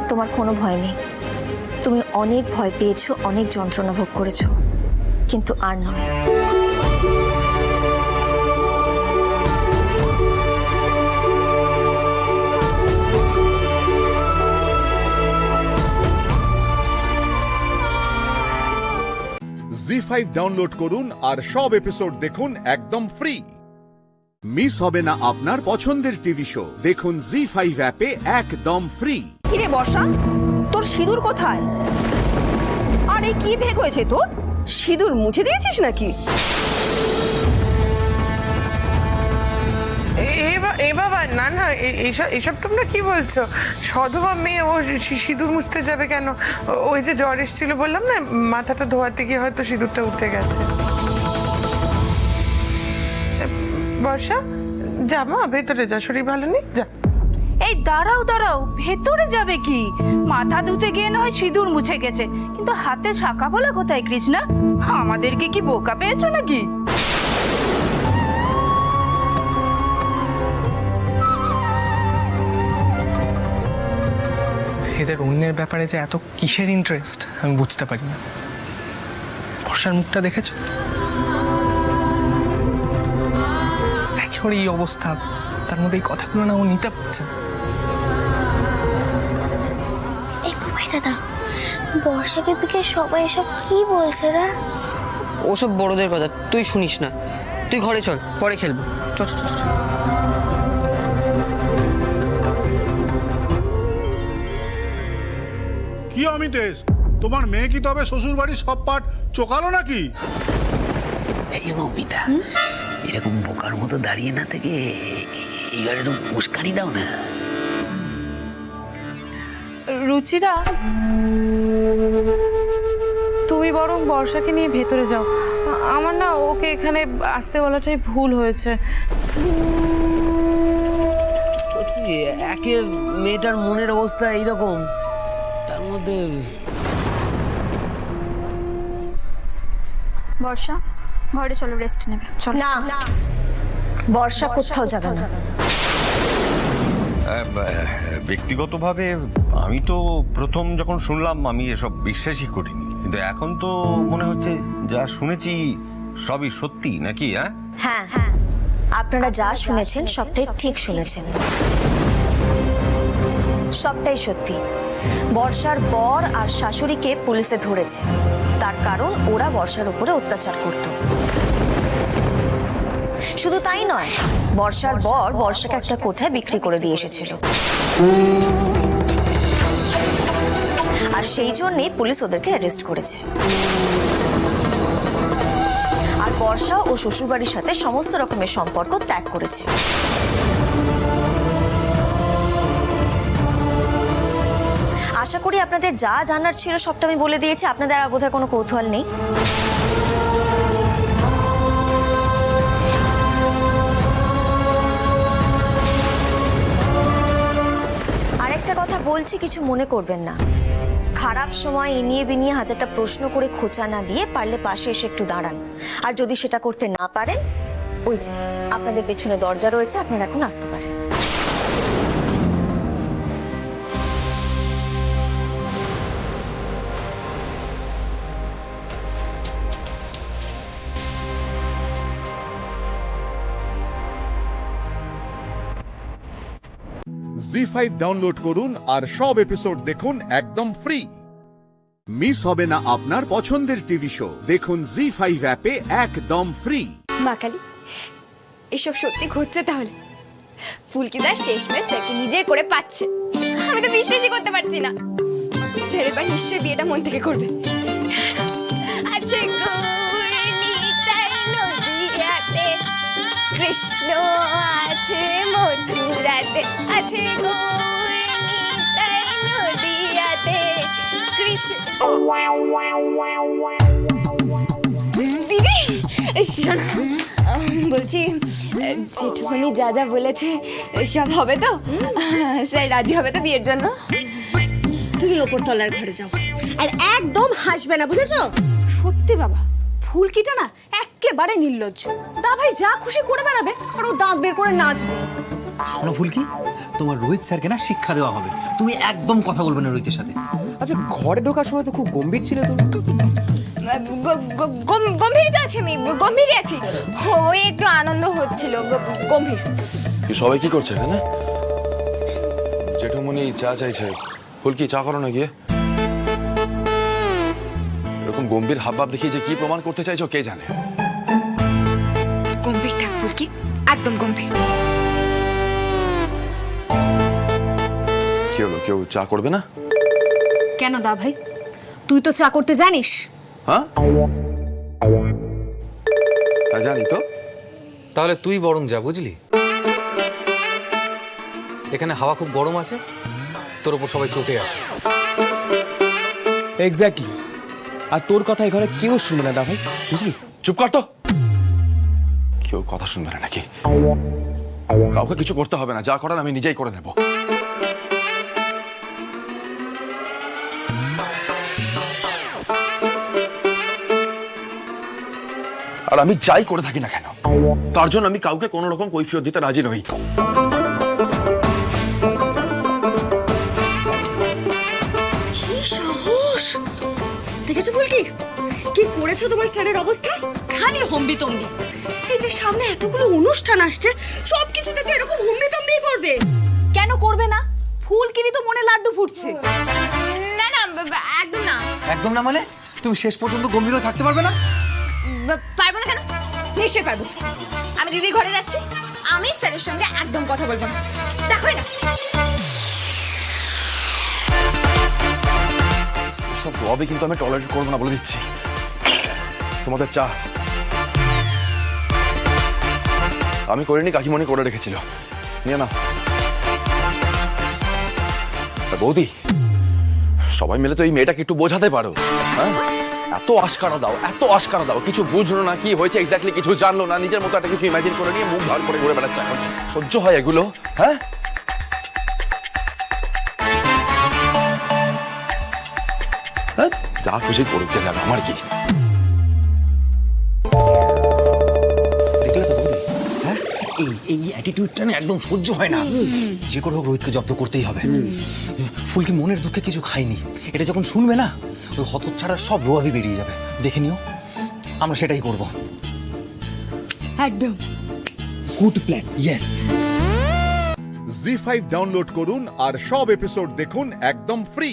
তোমার কোনো ভয় নেই। তুমি অনেক ভয় পেয়েছো, অনেক যন্ত্রণা ভোগ করেছো, কিন্তু আর নয়। জি5 ডাউনলোড করুন আর সব এপিসোড দেখুন একদম ফ্রি। মিস হবে না আপনার পছন্দের টিভি শো। দেখুন জি5 অ্যাপে একদম ফ্রি। কিরে বর্ষা, তোর সিঁদুর কোথায়? আরে কি ভেগ হয়েছে তোর? সিঁদুর মুছে দিয়েছিস নাকি? এ বাবা, না না, এসব তোমরা কি বলছো? সধবা মেয়ে, ও সিঁদুর মুছতে যাবে কেন? ওই যে জ্বর এসেছিল বললাম না, মাথাটা ধোয়াতে গিয়ে হয়তো সিঁদুরটা উঠে গেছে। বর্ষা, যা মা, ভেতরে যা, শরীর ভালো নেই, যা। এই দাঁড়াও দাঁড়াও, ভেতরে যাবে কি? মাথা ধুতে গিয়ে নয় সিঁদুর মুছে গেছে, কিন্তু হাতে শাখা বলে কোথায় কৃষ্ণা? আমাদেরকে কি বোকা পেয়েছো নাকি? এদের অন্যের ব্যাপারে যে এত কিসের ইন্টারেস্ট আমি বুঝতে পারি না। বর্ষার মুখটা দেখেছ? একেবারে এই অবস্থা, তার মধ্যে এই কথাগুলো না ও নিতে পারছে না। এই বুবাই দাদা, বর্ষা বেবিকে সবাই এসব কি বলছে রা? ওসব বড়দের কথা তুই শুনিস না। তুই ঘরে চল, পরে খেলবো। চল চল চল। কি অমিতেশ, তোমার মেয়ে কি তবে শ্বশুর বাড়ির সব পাট চোকালো নাকি? এই মমিতা, এরকম বোকার মতো দাঁড়িয়ে না থেকে এবার একটু উস্কানি দাও না। রুচিরা, তুমি বরং বর্ষাকে নিয়ে ভেতরে যাও। আমার না ওকে এখানে আসতে বলাটাই ভুল হয়েছে। একে মেয়েটার মনের অবস্থা এইরকম, তার মধ্যে বর্ষা, ঘরে চলো, রেস্ট নেবে। না, বর্ষা কোথাও যাবে না। ব্যক্তিগতভাবে আমি তো প্রথম যখন শুনলাম আমি এসব বিশ্বাসই করিনি, কিন্তু এখন তো মনে হচ্ছে যা শুনেছি সবই সত্যি নাকি? হ্যাঁ, আপনারা যা শুনেছেন সবটাই ঠিক শুনেছেন। সবটাই সত্যি। বর্ষার বর আর শাশুড়িকে পুলিশে ধরেছে, তার কারণ ওরা বর্ষার উপরে অত্যাচার করত। শুধু তাই নয়, বর্ষার বর বর্ষাকে একটা কোঠায় বিক্রি করে দিয়ে এসেছিল, আর সেই জন্যই পুলিশ ওদেরকে অ্যারেস্ট করেছে। আর বর্ষা ও শ্বশুরবাড়ির সাথে সমস্ত রকমের সম্পর্ক ত্যাগ করেছে। আশা করি আপনাদের যা জানার ছিল সবটা আমি বলে দিয়েছি, আপনাদের আর বোধহয় কোনো কৌতূহল নেই। আরেকটা কথা বলছি, কিছু মনে করবেন না। খারাপ সময় ইনিয়ে বিনিয়ে হাজারটা প্রশ্ন করে খোঁচা না দিয়ে পারলে পাশে এসে একটু দাঁড়ান। আর যদি সেটা করতে না পারেন, ওই যে আপনাদের পেছনে দরজা রয়েছে, আপনারা এখন আসতে পারেন। জি5 ডাউনলোড করুন আর সব এপিসোড দেখুন একদম ফ্রি। মিস হবে না আপনার পছন্দের টিভি শো, দেখুন জি5 অ্যাপে একদম ফ্রি। মা কালী, এসব সত্যি ঘটছে তাহলে? ফুলকিদার শেষমেশ স্যারকে নিজের করে পাচ্ছে, আমি তো বিশ্বাসই করতে পারছি না। স্যার এবার নিশ্চয়ই বিয়েটা মন থেকে করবে। আছে কৃষ্ণ আছে মধুরাতে, আছে নদিয়াতে কৃষ্ণ। দিদি শোন, বলছি জেঠুমনি যা যা বলেছে সব হবে তো? স্যার রাজি হবে তো বিয়ের জন্য? তুমি ওপর তলার ঘরে যাও আর একদম হাসবে না, বুঝেছো? সত্যি বাবা, ফুলকিটা না একেবারে নির্লজ্জ। দা ভাই যা খুশি করে বেড়াবে আর ও দাঁত বের করে নাচবে। শোনো ফুলকি, তোমার রোহিত স্যারকে না শিক্ষা দেওয়া হবে, তুমি একদম কথা বলবে না রোহিতের সাথে। আচ্ছা, ঘরে ঢোকার সময় তো খুব গম্ভীর ছিল তো। গম্ভীরই তো আছি, আমি গম্ভীরই আছি। ওই একটু আনন্দ হচ্ছিল, গম্ভীর। সবাই কি করছে এখানে? জেঠুমনি চা চাইছে। ফুলকি চা করো না গিয়ে। এরকম গম্ভীর হাবভাব দেখিয়ে যে কি প্রমাণ করতে চাইছো কে জানে। গম্ভীর থাক ফুলকি, একদম গম্ভীর। কি হলো, কেউ চা করবে না? কেন দা ভাই, তুই তো চা করতে জানিস? হ্যাঁ জানি তো। তাহলে তুই বরং যা, বুঝলি? এখানে হাওয়া খুব গরম আছে, তোর উপর সবাই চটে আছে। এক্স্যাক্টলি। আর তোর কথা এই ঘরে কেউ শুনবে না দা ভাই, বুঝলি? চুপ কর তো। কেউ কথা শুনবে না নাকি? কাউকে কিছু করতে হবে না, যা করার আমি নিজেই করে নেব। আর আমি যাই করে থাকি না কেন, তার জন্য আমি কাউকে কোনো রকম কৈফিয়ত দিতে রাজি নই। কি সাহস! দেখেছো ফুলকি, কি করেছো তোমার স্যারের অবস্থা? খালি হম্বি তম্বি। এই যে সামনে এতগুলো অনুষ্ঠান আসছে, সব কিছুতে তো এরকম হম্বি তম্বি করবে। কেন করবে না? ফুলকিরই তো মনে লাড্ডু ফুটছে। না না, একদম না। একদম না মানে? তুমি শেষ পর্যন্ত গম্ভীর হয়ে থাকতে পারবে না? পারবো না কেন? নিশ্চয়ই পারবো। আমি দিদির ঘরে যাচ্ছি, আমি স্যারের সঙ্গে একদম কথা বলবো না। দেখোই না সব রবে কিন্তু আমি টলারেট করবো না বলে দিচ্ছি। তোমাদের চা আমি করিনি, কাকিমণি করে রেখেছিল, নিয়ে না। বৌদি, সবাই মিলে তো এই মেয়েটাকে একটু বোঝাতে পারো। হ্যাঁ, এত আশকারা দাও, এত আশকারা দাও, কিছু বুঝলো না, কি হয়েছে এক্স্যাক্টলি কিছু জানলো না, নিজের মতো একটা কিছু ইমাজিন করে নিয়ে মুখ ভার করে ঘুরে বেড়াচ্ছে। এখন সহ্য হয় এগুলো? হ্যাঁ, যা খুশি করতে যাবে, আমার কি? এই অ্যাটিটিউডটা না একদম সহ্য হয় না। যে করে হোক রোহিতকে জব্দ করতেই হবে। ফুলকি মনের দুঃখে কিছু খায়নি, এটা যখন শুনবে না, ওই হতচ্ছাড়ার সব রোয়াবি বেরিয়ে যাবে। দেখে নিও, আমরা সেটাই করব। একদম good plan. Yes. ZEE5 download করুন আর সব এপিসোড দেখুন একদম ফ্রি।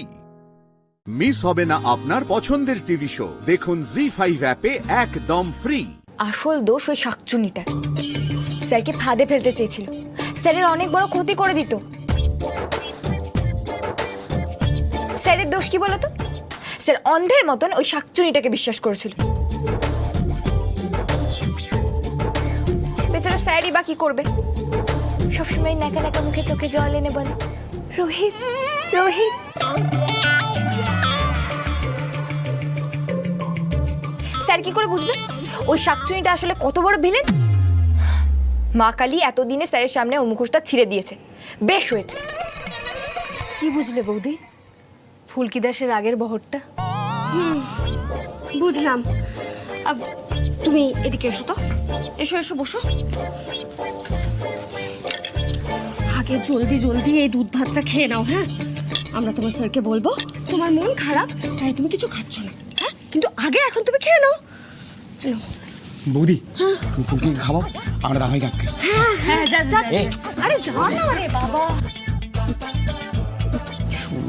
মিস হবে না আপনার পছন্দের টিভি শো, দেখুন জি5 অ্যাপে একদম ফ্রি। আসল দোষ ওই শাকচুনিটার। স্যারকে ফাঁদে ফেলতে চেয়েছিল, স্যারের অনেক বড় ক্ষতি করে দিত। স্যারের দোষ কি বলতো? স্যার অন্ধের মতন ওই শাকচুনিটাকে বিশ্বাস করেছিল। বেচারা স্যারই বা কি করবে, সবসময় নাকা নাকা মুখে চোখে জল এনে বলে রোহিত রোহিত। স্যার কি করে বুঝবে ওই শাকচুনিটা আসলে কত বড় ভিলেন? মা কালী এতদিনে স্যারের সামনে ওর মুখোশটা ছিঁড়ে দিয়েছে। বেশ হয়েছে। কি বুঝলে বৌদি ফুলকি দাসের আগের বহরটা? বুঝলাম। তুমি এদিকে এসো তো, এসো এসো বসো। আগে জলদি জলদি এই দুধ ভাতটা খেয়ে নাও। হ্যাঁ, আমরা তোমার স্যারকে বলবো তোমার মন খারাপ তাই তুমি কিছু খাচ্ছ না। হ্যাঁ, কিন্তু আগে এখন তুমি খেয়ে নাও। বৌদি তুমি ফুলকিকে খাওয়াও, আমরা দাবাই কাটকে। হ্যাঁ হ্যাঁ, যা যা। আরে যা না রে বাবা।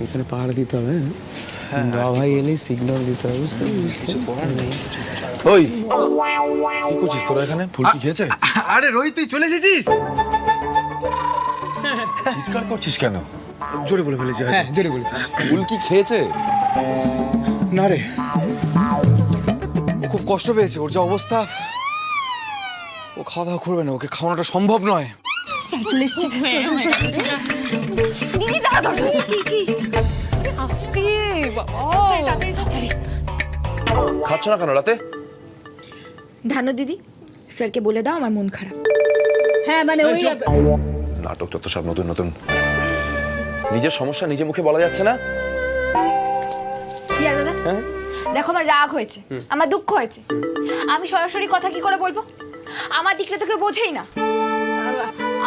এখানে পাহাড় দিতে হবে, ভাই এলে সিগন্যাল দিতে হবে, বুঝতে ওই কি করছিস তোরা এখানে? ফুলকি খেয়েছে? আরে রোহিত, তুই চলে এসেছিস? চিৎকার করছিস কেন? জোরে বলে ফেলেছি। হ্যাঁ জোরে বলেছি। ফুলকি খেয়েছে? না রে, ও খুব কষ্ট পেয়েছে, ওর যা অবস্থা। ও খাওয়া দাওয়া করবে না, ওকে খাওয়ানোটা সম্ভব নয়। স্যার চলে এসছে। দিদি দাঁড়া, আস্তে বাবা। খাচ্ছ না কেন রাতে? ধানো দিদি, স্যারকে বলে দাও আমার মন খারাপ। হ্যাঁ মানে ওই নাটক যত সব নতুন নতুন। নিজের সমস্যা নিজে মুখে বলা যাচ্ছে না। ইয়া দাদা, দেখো আমার রাগ হয়েছে, আমার দুঃখ হয়েছে। আমি সরাসরি কথা কি করে বলবো? আমার দিকটা তো কেউ বোঝেই না।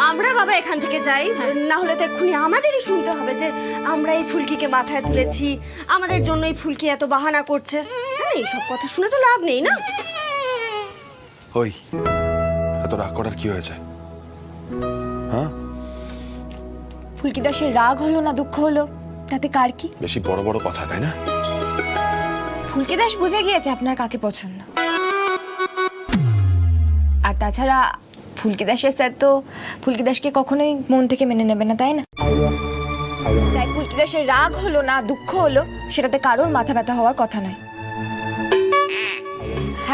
আমরা বাবা এখান থেকে যাই, না হলে তো এক্ষুনি আমাদেরই শুনতে হবে যে আমরা এই ফুলকিকে মাথায় তুলেছি, আমাদের জন্য এই ফুলকি এত বাহানা করছে। হ্যাঁ, এইসব কথা শুনে তো লাভ নেই না। ওই এত রাগ করার কি হয়েছে? হ্যাঁ, ফুলকি দাসের রাগ হলো না দুঃখ হলো তাতে কার কি? বেশি বড় বড় কথা, তাই না? ফুলকি দাস বুঝে গিয়েছে আপনার কাকে পছন্দ। আর তাছাড়া ফুলকি দাসের স্যার তো ফুলকি দাসকে কখনোই মন থেকে মেনে নেবে না, তাই না? তাই ফুলকি দাসের রাগ হলো না দুঃখ হলো সেটাতে কারোর মাথা ব্যথা হওয়ার কথা নয়।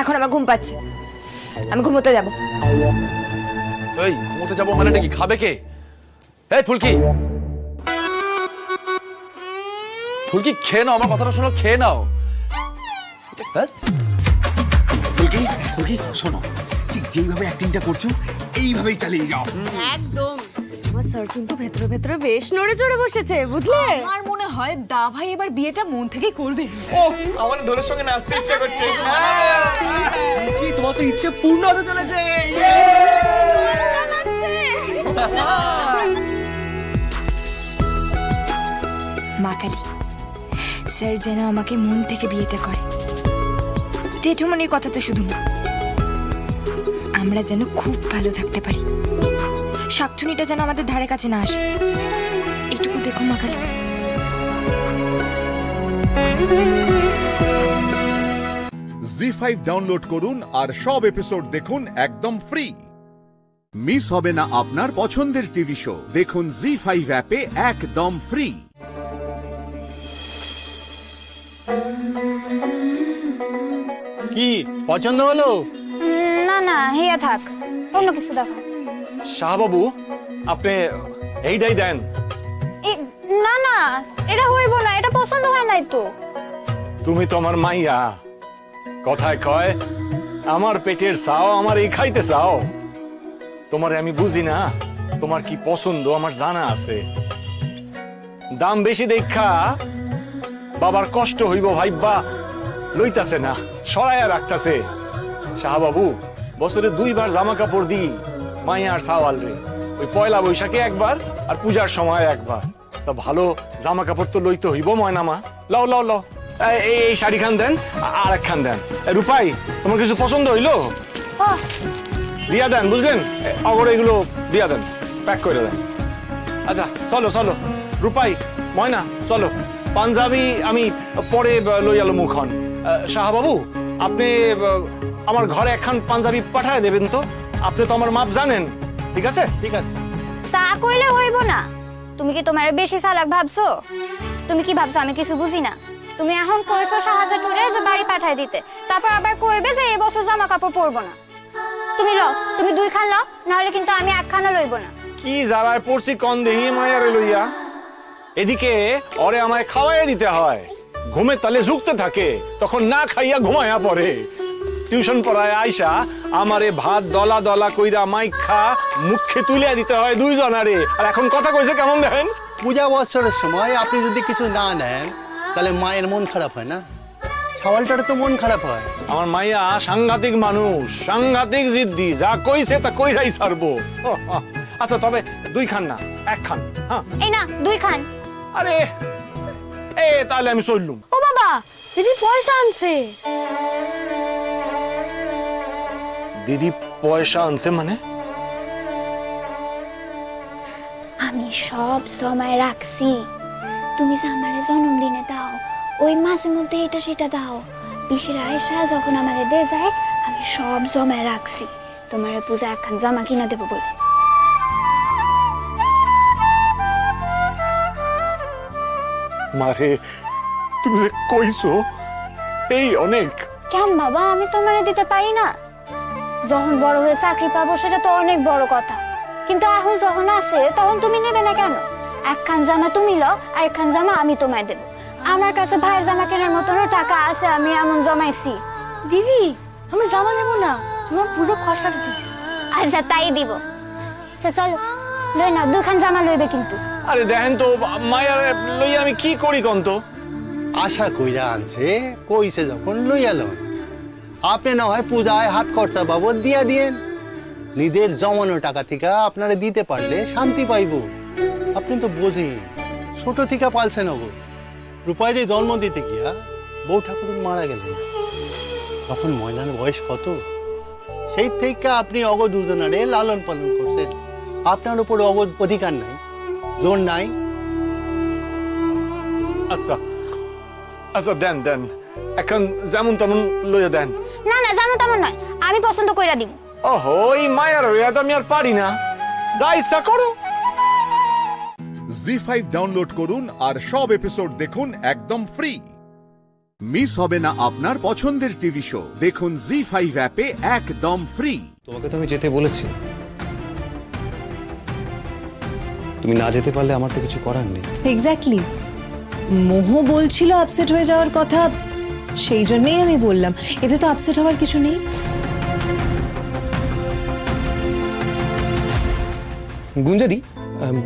এখন আমার ঘুম পাচ্ছে, আমি ঘুমোতে যাব। এই ঘুমোতে যাবো মানে কি? খাবে কে? এই ফুলকি, ফুলকি খেয়ে নাও, আমার কথাটা শোনো, খেয়ে নাও। ফুলকি, ফুলকি শোনো, ঠিক যেইভাবে অ্যাক্টিংটা করছো এইভাবেই চালিয়ে যাও। একদম। আমার স্যার কিন্তু ভেতরে ভেতরে বেশ নড়ে চড়ে বসেছে, বুঝলে? আমার মনে হয় দা ভাই এবার বিয়েটা মন থেকে করবে। ও আমার ঢোলের সঙ্গে নাচতে ইচ্ছা করছে। কি তোমার তো ইচ্ছে পূর্ণ হতে চলেছে। মা কালী, স্যার যেন আমাকে মন থেকে বিয়েটা করে। জেঠুমনির কথা তো শুধু না, আমরা যেন খুব ভালো থাকতে পারি। শাকচুনিটা যেন আমাদের ধারে কাছে না আসে, একটুকু দেখো মা কালী। জি5 ডাউনলোড করুন আর সব এপিসোড দেখুন একদম ফ্রি। মিস হবে না আপনার পছন্দের টিভি শো, দেখুন জি5 অ্যাপে একদম ফ্রি। কি পছন্দ হলো? না না, হেয়া থাক, অন্য কিছু দেখো। শাহবাবু, আপনি এইটাই দেন। না না, এটা হইব না, এটা পছন্দ হয় নাই তো। তুমি তো আমার মাইয়া, কথায় কয় আমার পেটের চাও আমার এই খাইতে চাও। তোমারে আমি বুঝি না, তোমার কি পছন্দ আমার জানা আছে। দাম বেশি দেখা বাবার কষ্ট হইব ভাইবা লইতাছে না, সরাইয়া রাখতাছে। শাহবাবু, বছরে 2 বার জামা কাপড় দিই মাইয়ার সাওয়াল রে, ওই পয়লা বৈশাখে একবার আর পূজার সময় একবার। তা ভালো জামা কাপড় তো লইতে হইব ময়নামা। লও লও লও, এই শাড়ি খান দেন আর এক খান দেন। রূপাই, তোমার কিছু পছন্দ হইলো? দিয়া দেন, বুঝলেন? অগরে এগুলো দিয়া দেন, প্যাক করে দেন। আচ্ছা চলো চলো রূপাই ময়না চলো পাঞ্জাবি আমি পরে লই আলো মুখন শাহবাবু আপনি আমার ঘরে একখান পাঞ্জাবি পাঠায় দেবেন তো আপনি তো আমার মাপ জানেন ঠিক আছে ঠিক আছে তা কইলে হইব না। তুমি কি তোমার বেশি চালাক ভাবছো? তুমি কি ভাবছো আমি কিছু বুঝি না? তুমি এখন কইছো সাহায্য করে যে বাড়ি পাঠায় দিতে, তারপর আবার কইবে যে এই বছর জামা কাপড় পরবো না। তুমি লও, তুমি 2 খান লও, নাহলে কিন্তু আমি 1 খানও লইব না। কি জ্বালায় পড়ছি কন দেহি মায়ারে লইয়া। এদিকে ওরে আমায় খাওয়াই দিতে হয়, ঘুমে তালে ঝুঁকতে থাকে, তখন না খাইয়া ঘুমায়া পড়ে। টিউশন পড়ায় আইসা আমারে ভাত দলা দলা কইরা মাইখা মুখে তুলিয়া দিতে হয় 2 জনারে। আর এখন কথা কইছে কেমন দেখেন। পূজা বৎসরের সময় আপনি যদি কিছু না নেন তাহলে মায়ের মন খারাপ হয় না? ছাওয়ালটার তো মন খারাপ হয়। আমার মাইয়া সাংঘাতিক মানুষ, সাংঘাতিক জিদ্দি, যা কইছে তা কইরাই ছাড়বো। আচ্ছা তবে 2 খান না 1 খান। হ্যাঁ এই না 2 খান। আরে তাহলে আমি চললুম। ও বাবা, দিদি পয়সা আনছে। দিদি পয়সা আনছে মানে? আমি সব সময় রাখছি, তুমি যে আমারে জন্মদিনে দাও, ওই মাঝে মধ্যে এটা সেটা দাও, বিশের আয়সা যখন আমারে দে যায়, আমি সব জমায় রাখছি তোমারে পূজা 1 খান জামা কিনা দেবো বলে। মারে তুমি যে কইছো এই অনেক। কেন বাবা, আমি তোমারে দিতে পারি না? যখন বড় হয়ে চাকরি পাবো সেটা তো অনেক বড় কথা, কিন্তু এখন যখন আছে তখন তুমি নেবে না কেন? 1 খান জামা তুমি লও, আর 1 খান জামা আমি তোমায় দেবো। আমার কাছে ভাইয়ের জামা কেনার মতনও টাকা আছে, আমি এমন জমাইছি। দিদি আমি জামা নেব না, তোমার পুরো খরচাটা দিস। আচ্ছা তাই দিব। চলো লই না, 2 খান জামা লইবে কিন্তু। আরে দেখেন তো মায়ার লইয়া আমি কি করি কোন তো? আশা কইরা আনছে, কইছে যখন লইয়া লন। আপনি না হয় পূজায় হাত খরচা বাবদ দিয়া দিয়েন, নিজের জমানো টাকা থেকে আপনারা দিতে পারলে শান্তি পাইব। আপনি তো বোঝেন, ছোট থেকে পালছেন ওগো। রূপাইরে জন্ম দিতে গিয়া বউ ঠাকুর মারা গেলেন, তখন ময়নার বয়স কত? সেই থেকে আপনি অগ 2 জনারে লালন পালন করছেন। আপনার উপর অগ অধিকার নাই, জোর নাই। আচ্ছা আচ্ছা দেন দেন, এখন যেমন তেমন লইয়া দেন। না না, যেমন তেমন নয়, আমি পছন্দ কইরা দিব। ওহো, এই মায়ার হইয়া তো আমি আর পারি না, যা ইচ্ছা করো। জি5 ডাউনলোড করুন আর সব এপিসোড দেখুন একদম ফ্রি। মিস হবে না আপনার পছন্দের টিভি শো, দেখুন জি5 অ্যাপে একদম ফ্রি। তোমাকে তো আমি যেতে বলেছি, তুমি না যেতে পারলে আমার তো কিছু করার নেই। এক্স্যাক্টলি, মোহ বলছিল আপসেট হয়ে যাওয়ার কথা, সেই জন্যই আমি বললাম। এতে তো আপসেট হওয়ার কিছু নেই। গুঞ্জাদি,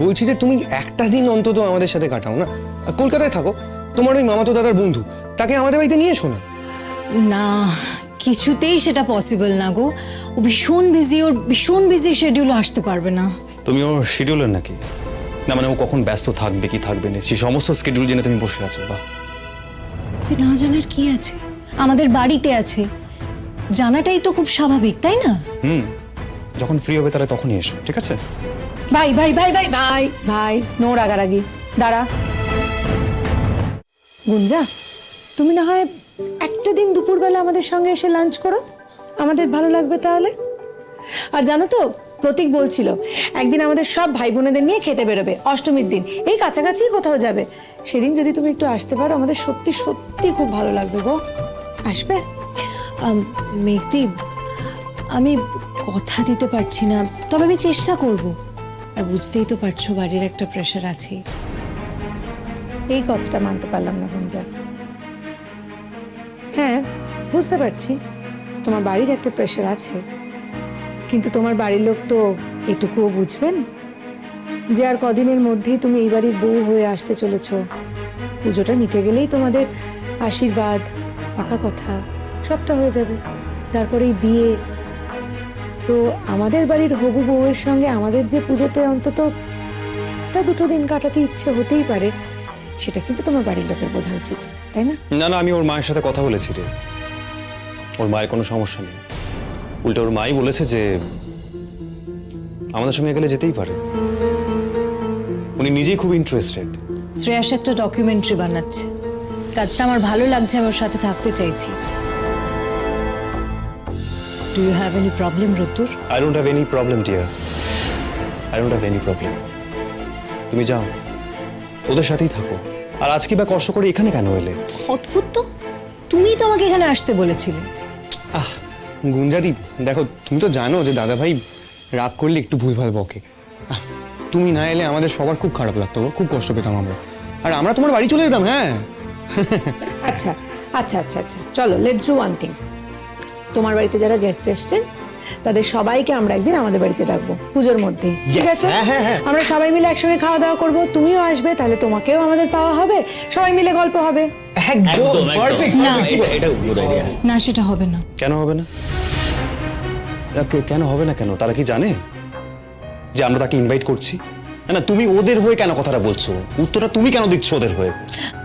বলছি যে তুমি একটা দিন অন্তত আমাদের সাথে কাটাও না। কলকাতায় থাকো, তোমার ওই মামাতো দাদার বন্ধু, তাকে আমাদের বাড়িতে নিয়ে এসো না। না, কিছুতেই সেটা পসিবল না গো। ও ভীষণ বিজি, ওর ভীষণ বিজি শিডিউল, আসতে পারবে না। তুমি ওর শিডিউলার নাকি? না মানে ও কখন ব্যস্ত থাকবে কি থাকবে না সেই সমস্ত শিডিউল জেনে তুমি বসে আছো? বাহ, না জানার কি আছে, আমাদের বাড়িতে আছে, জানাটাই তো খুব স্বাভাবিক, তাই না? যখন ফ্রি হবে তাহলে তখনই এসো, ঠিক আছে? ভাই ভাই ভাই ভাই ভাই ভাই, নো রাগারাগি, দাঁড়া। গুঞ্জা, তুমি না হয় একটা দিন দুপুরবেলা আমাদের সঙ্গে এসে লাঞ্চ করো, আমাদের ভালো লাগবে তাহলে। আর জানো তো, প্রতীক বলছিল একদিন আমাদের সব ভাই বোনেদের নিয়ে খেতে বেরোবে অষ্টমীর দিন, এই কাছাকাছি কোথাও যাবে। সেদিন যদি তুমি একটু আসতে পারো, আমাদের সত্যি সত্যি খুব ভালো লাগবে গো। আসবে? মেঘদি, আমি কথা দিতে পারছি না, তবে আমি চেষ্টা করব। আর বুঝতেই তো পারছো বাড়ির একটা প্রেশার আছে। এই কথাটা মানতে পারলাম না গুঞ্জা। হ্যাঁ বুঝতে পারছি তোমার বাড়ির একটা প্রেশার আছে, কিন্তু তোমার বাড়ির লোক তো এটুকুও বুঝবেন যে আর কদিনের মধ্যেই তুমি এই বাড়ির বউ হয়ে আসতে চলেছ। পুজোটা মিটে গেলেই তোমাদের আশীর্বাদ, পাকা কথা সবটা হয়ে যাবে, তারপরেই বিয়ে। তো আমাদের বাড়ির হবু বউয়ের সঙ্গে আমাদের যে পুজোতে অন্তত 1-2 দিন কাটাতে ইচ্ছে হতেই পারে, সেটা কিন্তু তোমার বাড়ির লোকের বোঝা উচিত, তাই না? না না, আমি ওর মায়ের সাথে কথা বলেছি রে, ওর মায়ের কোনো সমস্যা নেই। উল্টো ওর মাই বলেছে যে আমাদের সঙ্গে গেলে যেতেই পারে। উনি নিজেই খুব ইন্টারেস্টেড। শ্রেয়াস একটা ডকুমেন্টারি বানাচ্ছে, কাজটা আমার ভালো লাগছে, আমি ওর সাথে থাকতে চাইছি। Do you have any problem Ruddur? I don't have any problem dear, I don't have any problem. তুমি যাও, ওদের সাথেই থাকো। আর আজকে বা কষ্ট করে এখানে কেন এলে? অদ্ভুত তো, তুমিই তো আমাকে এখানে আসতে বলেছিলে। আহ গুঞ্জাদি, দেখো তুমি তো জানো যে দাদা ভাই রাগ করলে একটু ভুলভাল বকে। তুমি না এলে আমাদের সবার খুব খারাপ লাগতো, খুব কষ্ট পেতাম আমরা, আর আমরা তোমার বাড়ি চলে যেতাম। হ্যাঁ আচ্ছা আচ্ছা আচ্ছা আচ্ছা, চলো লেটস ডু ওয়ান থিং। তোমার বাড়িতে যারা গেস্ট এসছেন তাদের সবাইকে আমরা একদিন আমাদের বাড়িতে রাখবো পুজোর মধ্যে, ঠিক আছে? আমরা সবাই মিলে একসঙ্গে খাওয়া দাওয়া করবো, তুমিও আসবে, তাহলে তোমাকেও আমাদের পাওয়া হবে, সবাই মিলে গল্প হবে। একদম পারফেক্ট। না এটা গুড আইডিয়া। না, সেটা হবে না। কেন হবে না? কেন হবে না কেন? তারা কি জানে যে আমরা তাকে ইনভাইট করছি? না, তুমি ওদের হয়ে কেন কথাটা বলছো? উত্তরটা তুমি কেন দিচ্ছ ওদের হয়ে?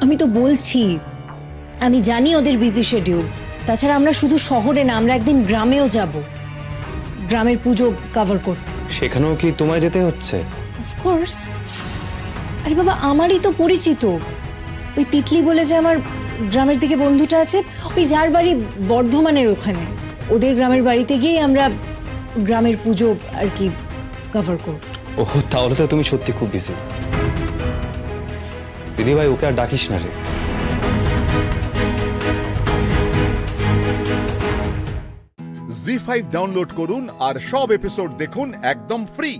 আমি তো বলছি, আমি জানি ওদের বিজি শিডিউল। তাছাড়া আমরা শুধু শহরে না, আমরা একদিন গ্রামেও যাব, গ্রামের পুজো কভার করতে। সেখানেও কি তোমায় যেতে হচ্ছে? অফকোর্স। আরে বাবা, আমারই তো পরিচিত ওই তিতলি বলে যে আমার গ্রামের দিকে বন্ধুটা আছে, ওই যার বাড়ি বর্ধমানের ওখানে, ওদের গ্রামের বাড়িতে গিয়ে আমরা গ্রামের পুজো আর কি কভার করব। ও, তাহলে তো তুমি সত্যি খুব বিজি। দিদি ভাই, ওকে আর ডাকিস না রে। জি5 ডাউনলোড করুন আর সব এপিসোড দেখুন একদম ফ্রি।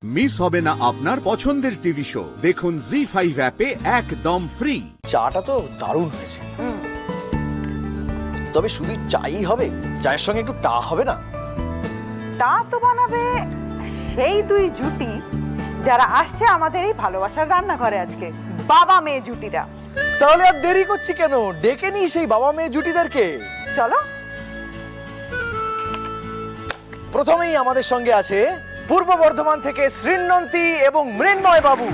মিস হবে না আপনার পছন্দের টিভি শো, দেখুন জি5 অ্যাপে একদম ফ্রি। চাটা তো দারুণ হয়েছে, তবে শুধু চাই হবে, চায়ের সঙ্গে একটু টা হবে না? তা তো বানাবে সেই দুই জুটি যারা আসছে আমাদের এই ভালোবাসার রান্নাঘরে আজকে, বাবা মেয়ে জুটিরা। তাহলে আর দেরি করছি কেন, ডেকে নি সেই বাবা মেয়ে জুটিদেরকে। চলো। প্রথমেই আমাদের সঙ্গে আছে পূর্ব বর্ধমান থেকে শ্রীনন্তী এবং মৃন্ময় বাবু।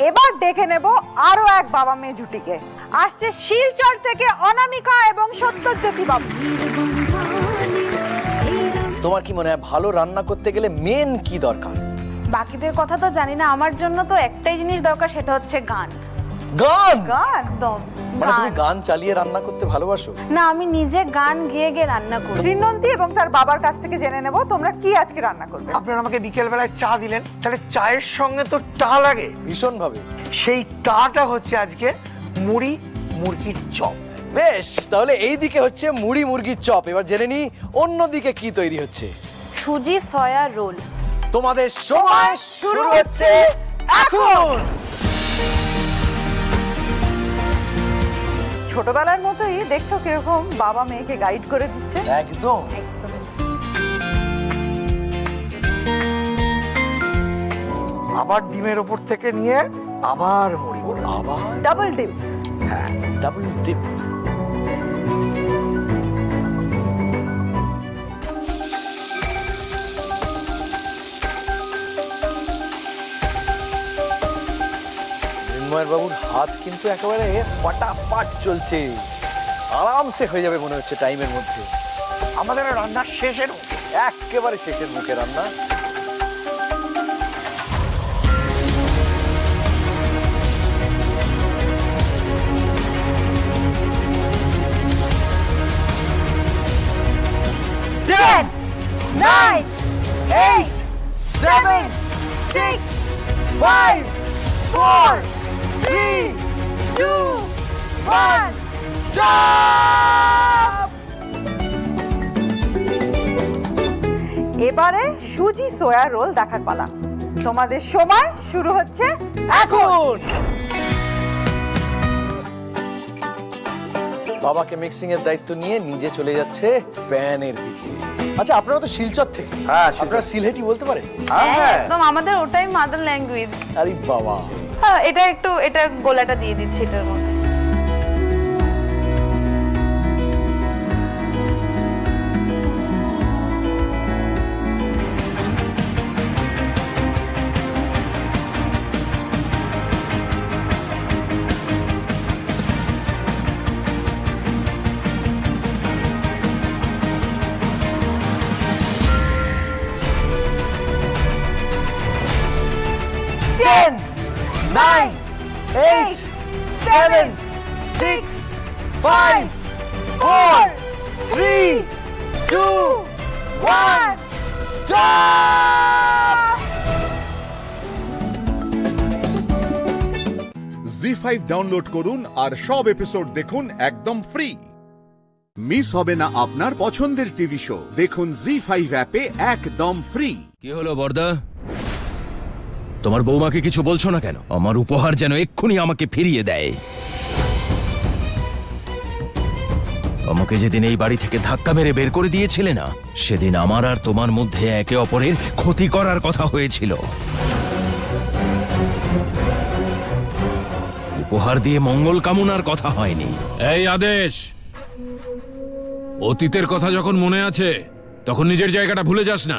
এবার দেখে নেব আরো এক বাবা মেয়ে জুটিকে। আসছে শিলচর থেকে অনামিকা এবং সত্যজ্যোতি বাবু। তোমার কি মনে হয় ভালো রান্না করতে গেলে মেন কি দরকার? বাকিদের কথা তো জানি না, আমার জন্য তো একটাই জিনিস দরকার, সেটা হচ্ছে গান। গান? গান একদম। মানে তুমি গান চালিয়ে রান্না করতে ভালোবাসো? না, আমি নিজে গান গেয়ে গিয়ে রান্না করি। শ্রীনন্তী এবং তার বাবার কাছ থেকে জেনে নেব তোমরা কি আজকে রান্না করবে। আপনারা আমাকে বিকেল বেলায় চা দিলেন, তাহলে চায়ের সঙ্গে তো টা লাগে ভীষণ ভাবে। সেই টাটা হচ্ছে আজকে মুড়ি মুরগির চপ। বেশ, তাহলে এই দিকে হচ্ছে মুড়ি মুরগির চপ। এবার জেনে নি অন্যদিকে কি তৈরি হচ্ছে। সুজি সয়া রোল। তোমাদের সময় শুরু হচ্ছে এখন। ছোটবেলার মতোই দেখছো কিরকম বাবা মেয়েকে গাইড করে দিচ্ছে। একদম। আবার ডিমের ওপর থেকে নিয়ে আবার মুড়ি করে আবার ডাবল ডিপ। হ্যাঁ, ডাবল ডিপ। মৃন্ময়ের বাবুর হাত কিন্তু একেবারে ফাটাফাট চলছে, আরামসে হয়ে যাবে মনে হচ্ছে টাইমের মধ্যে। আমাদের রান্নার শেষের মুখে, একেবারে শেষের মুখে রান্না। Ten, 9, 8, 7, 6, 5, 4, 3, 2, 1, stop! এবারে সুজি সোয়া রোল দেখার পালা। তোমাদের সময় শুরু হচ্ছে এখন। বাবাকে মিক্সিং এর দায়িত্ব নিয়ে নিজে চলে যাচ্ছে প্যানের দিকে। আচ্ছা, আপনারা তো শিলচর থেকে, আপনারা সিলহেটি বলতে পারেন? একদম, আমাদের ওটাই মাদার ল্যাঙ্গুয়েজ। আরে বাবা। হ্যাঁ, এটা গোলাটা দিয়ে দিচ্ছি এটার মধ্যে। 10, 9, 8, 7, 6, 5, 4, 3, 2, 1, stop! জি5 ডাউনলোড করুন আর সব এপিসোড দেখুন একদম ফ্রি। মিস হবে না আপনার পছন্দের টিভি শো, দেখুন জি5 অ্যাপে একদম ফ্রি। কি হলো বর্দা, তোমার বৌমাকে কিছু বলছো না কেন? আমার উপহার যেন এক্ষুনি আমাকে ফিরিয়ে দেয়। আমাকে যেদিন এই বাড়ি থেকে ধাক্কা মেরে বের করে দিয়েছিলে না, সেদিন আমার আর তোমার মধ্যে একে অপরের ক্ষতি করার কথা হয়েছিল। উপহার দিয়ে মঙ্গল কামনার কথা হয়নি। এই আদেশ, অতীতের কথা যখন মনে আছে তখন নিজের জায়গাটা ভুলে যাস না।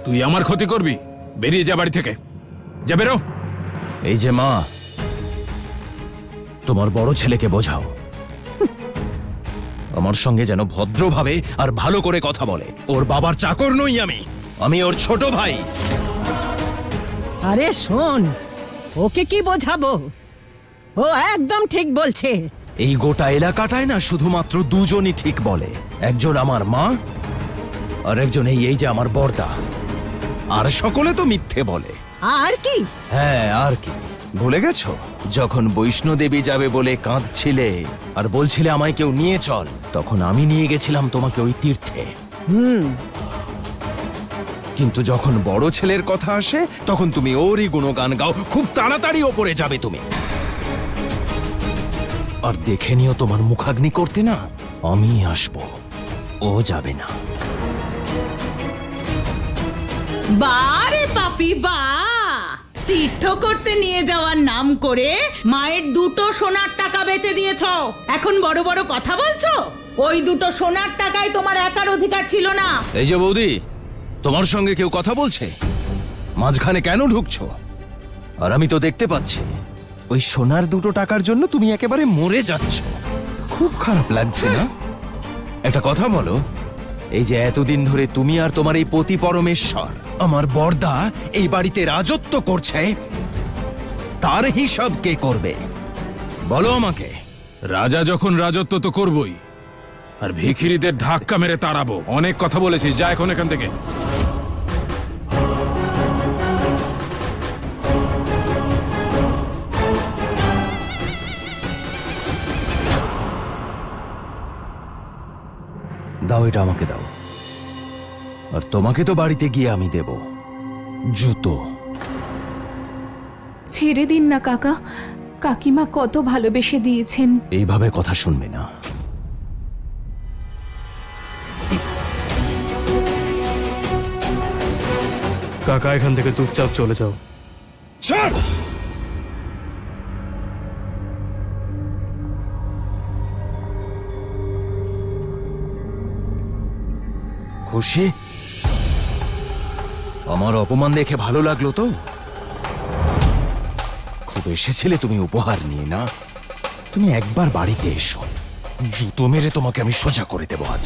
তুই আমার ক্ষতি করবি, বেরিয়ে যা বাড়ি থেকে, যা বেরো। এই যে মা, তোমার বড় ছেলেকে বোঝাও আমার সঙ্গে যেন ভদ্রভাবে আর ভালো করে কথা বলে। ওর বাবার চাকর নই আমি, আমি ওর ছোট ভাই। আরে শোন, ওকে কি বোঝাবো? ও একদম ঠিক বলছে। এই গোটা এলাকাটায় না শুধুমাত্র দুজনই ঠিক বলে, একজন আমার মা আর একজন এই যে আমার বর্দা। আর সকলে তো মিথ্যে বলে। আর কি? হ্যাঁ, আর কি ভুলে গেছো? যখন বৈষ্ণোদেবী যাবে বলে কাঁদছিলে আর বলছিলে আমায় কেউ নিয়ে চল, তখন আমি নিয়ে গেছিলাম তোমাকে ওই তীর্থে। কিন্তু যখন বড় ছেলের কথা আসে তখন তুমি ওরই গুণগান গাও, খুব তাড়াতাড়ি ওপরে যাবে তুমি। আর দেখে নিও তোমার মুখাগ্নি করতে না আমি আসবো, ও যাবে না। বারে পাপি বা, তীর্থ করতে নিয়ে যাওয়ার নাম করে মায়ের দুটো সোনার টাকা বেচে দিয়েছ, এখন বড় বড় কথা বলছো? ওই দুটো সোনার টাকায় তোমার একার অধিকার ছিল না। এই যে বৌদি, তোমার সঙ্গে কেউ কথা বলছে, মাঝখানে কেন ঢুকছো? আর আমি তো দেখতে পাচ্ছি ওই সোনার দুটো টাকার জন্য তুমি একেবারে মরে যাচ্ছ। খুব খারাপ লাগছে না? একটা কথা বলো, এই যে এতদিন ধরে তুমি আর তোমার এই পতি পরমেশ্বর আমার বর্দা এই বাড়িতে রাজত্ব করছে, তার হিসাব কে করবে বলো আমাকে? রাজা যখন রাজত্ব তো করবই, আর ভিখিরিদের ধাক্কা মেরে তাড়াবো। অনেক কথা বলেছিস, যা এখন এখান থেকে। দাও, এটা আমাকে দাও। আর তোমাকে তো বাড়িতে গিয়ে আমি দেব জুতো। ছেড়ে দিন না কাকা, কাকিমা কত ভালোবেসে দিয়েছেন। এইভাবে কথা শুনবে না। কাকা, এখান থেকে চুপচাপ চলে যাও। খুশি? আমার অপমান দেখে ভালো লাগলো তো? খুব এসেছিলে তুমি উপহার নিয়ে না? তুমি একবার বাড়িতে এসো, জুতো মেরে তোমাকে আমি সোজা করে দেবো আজ।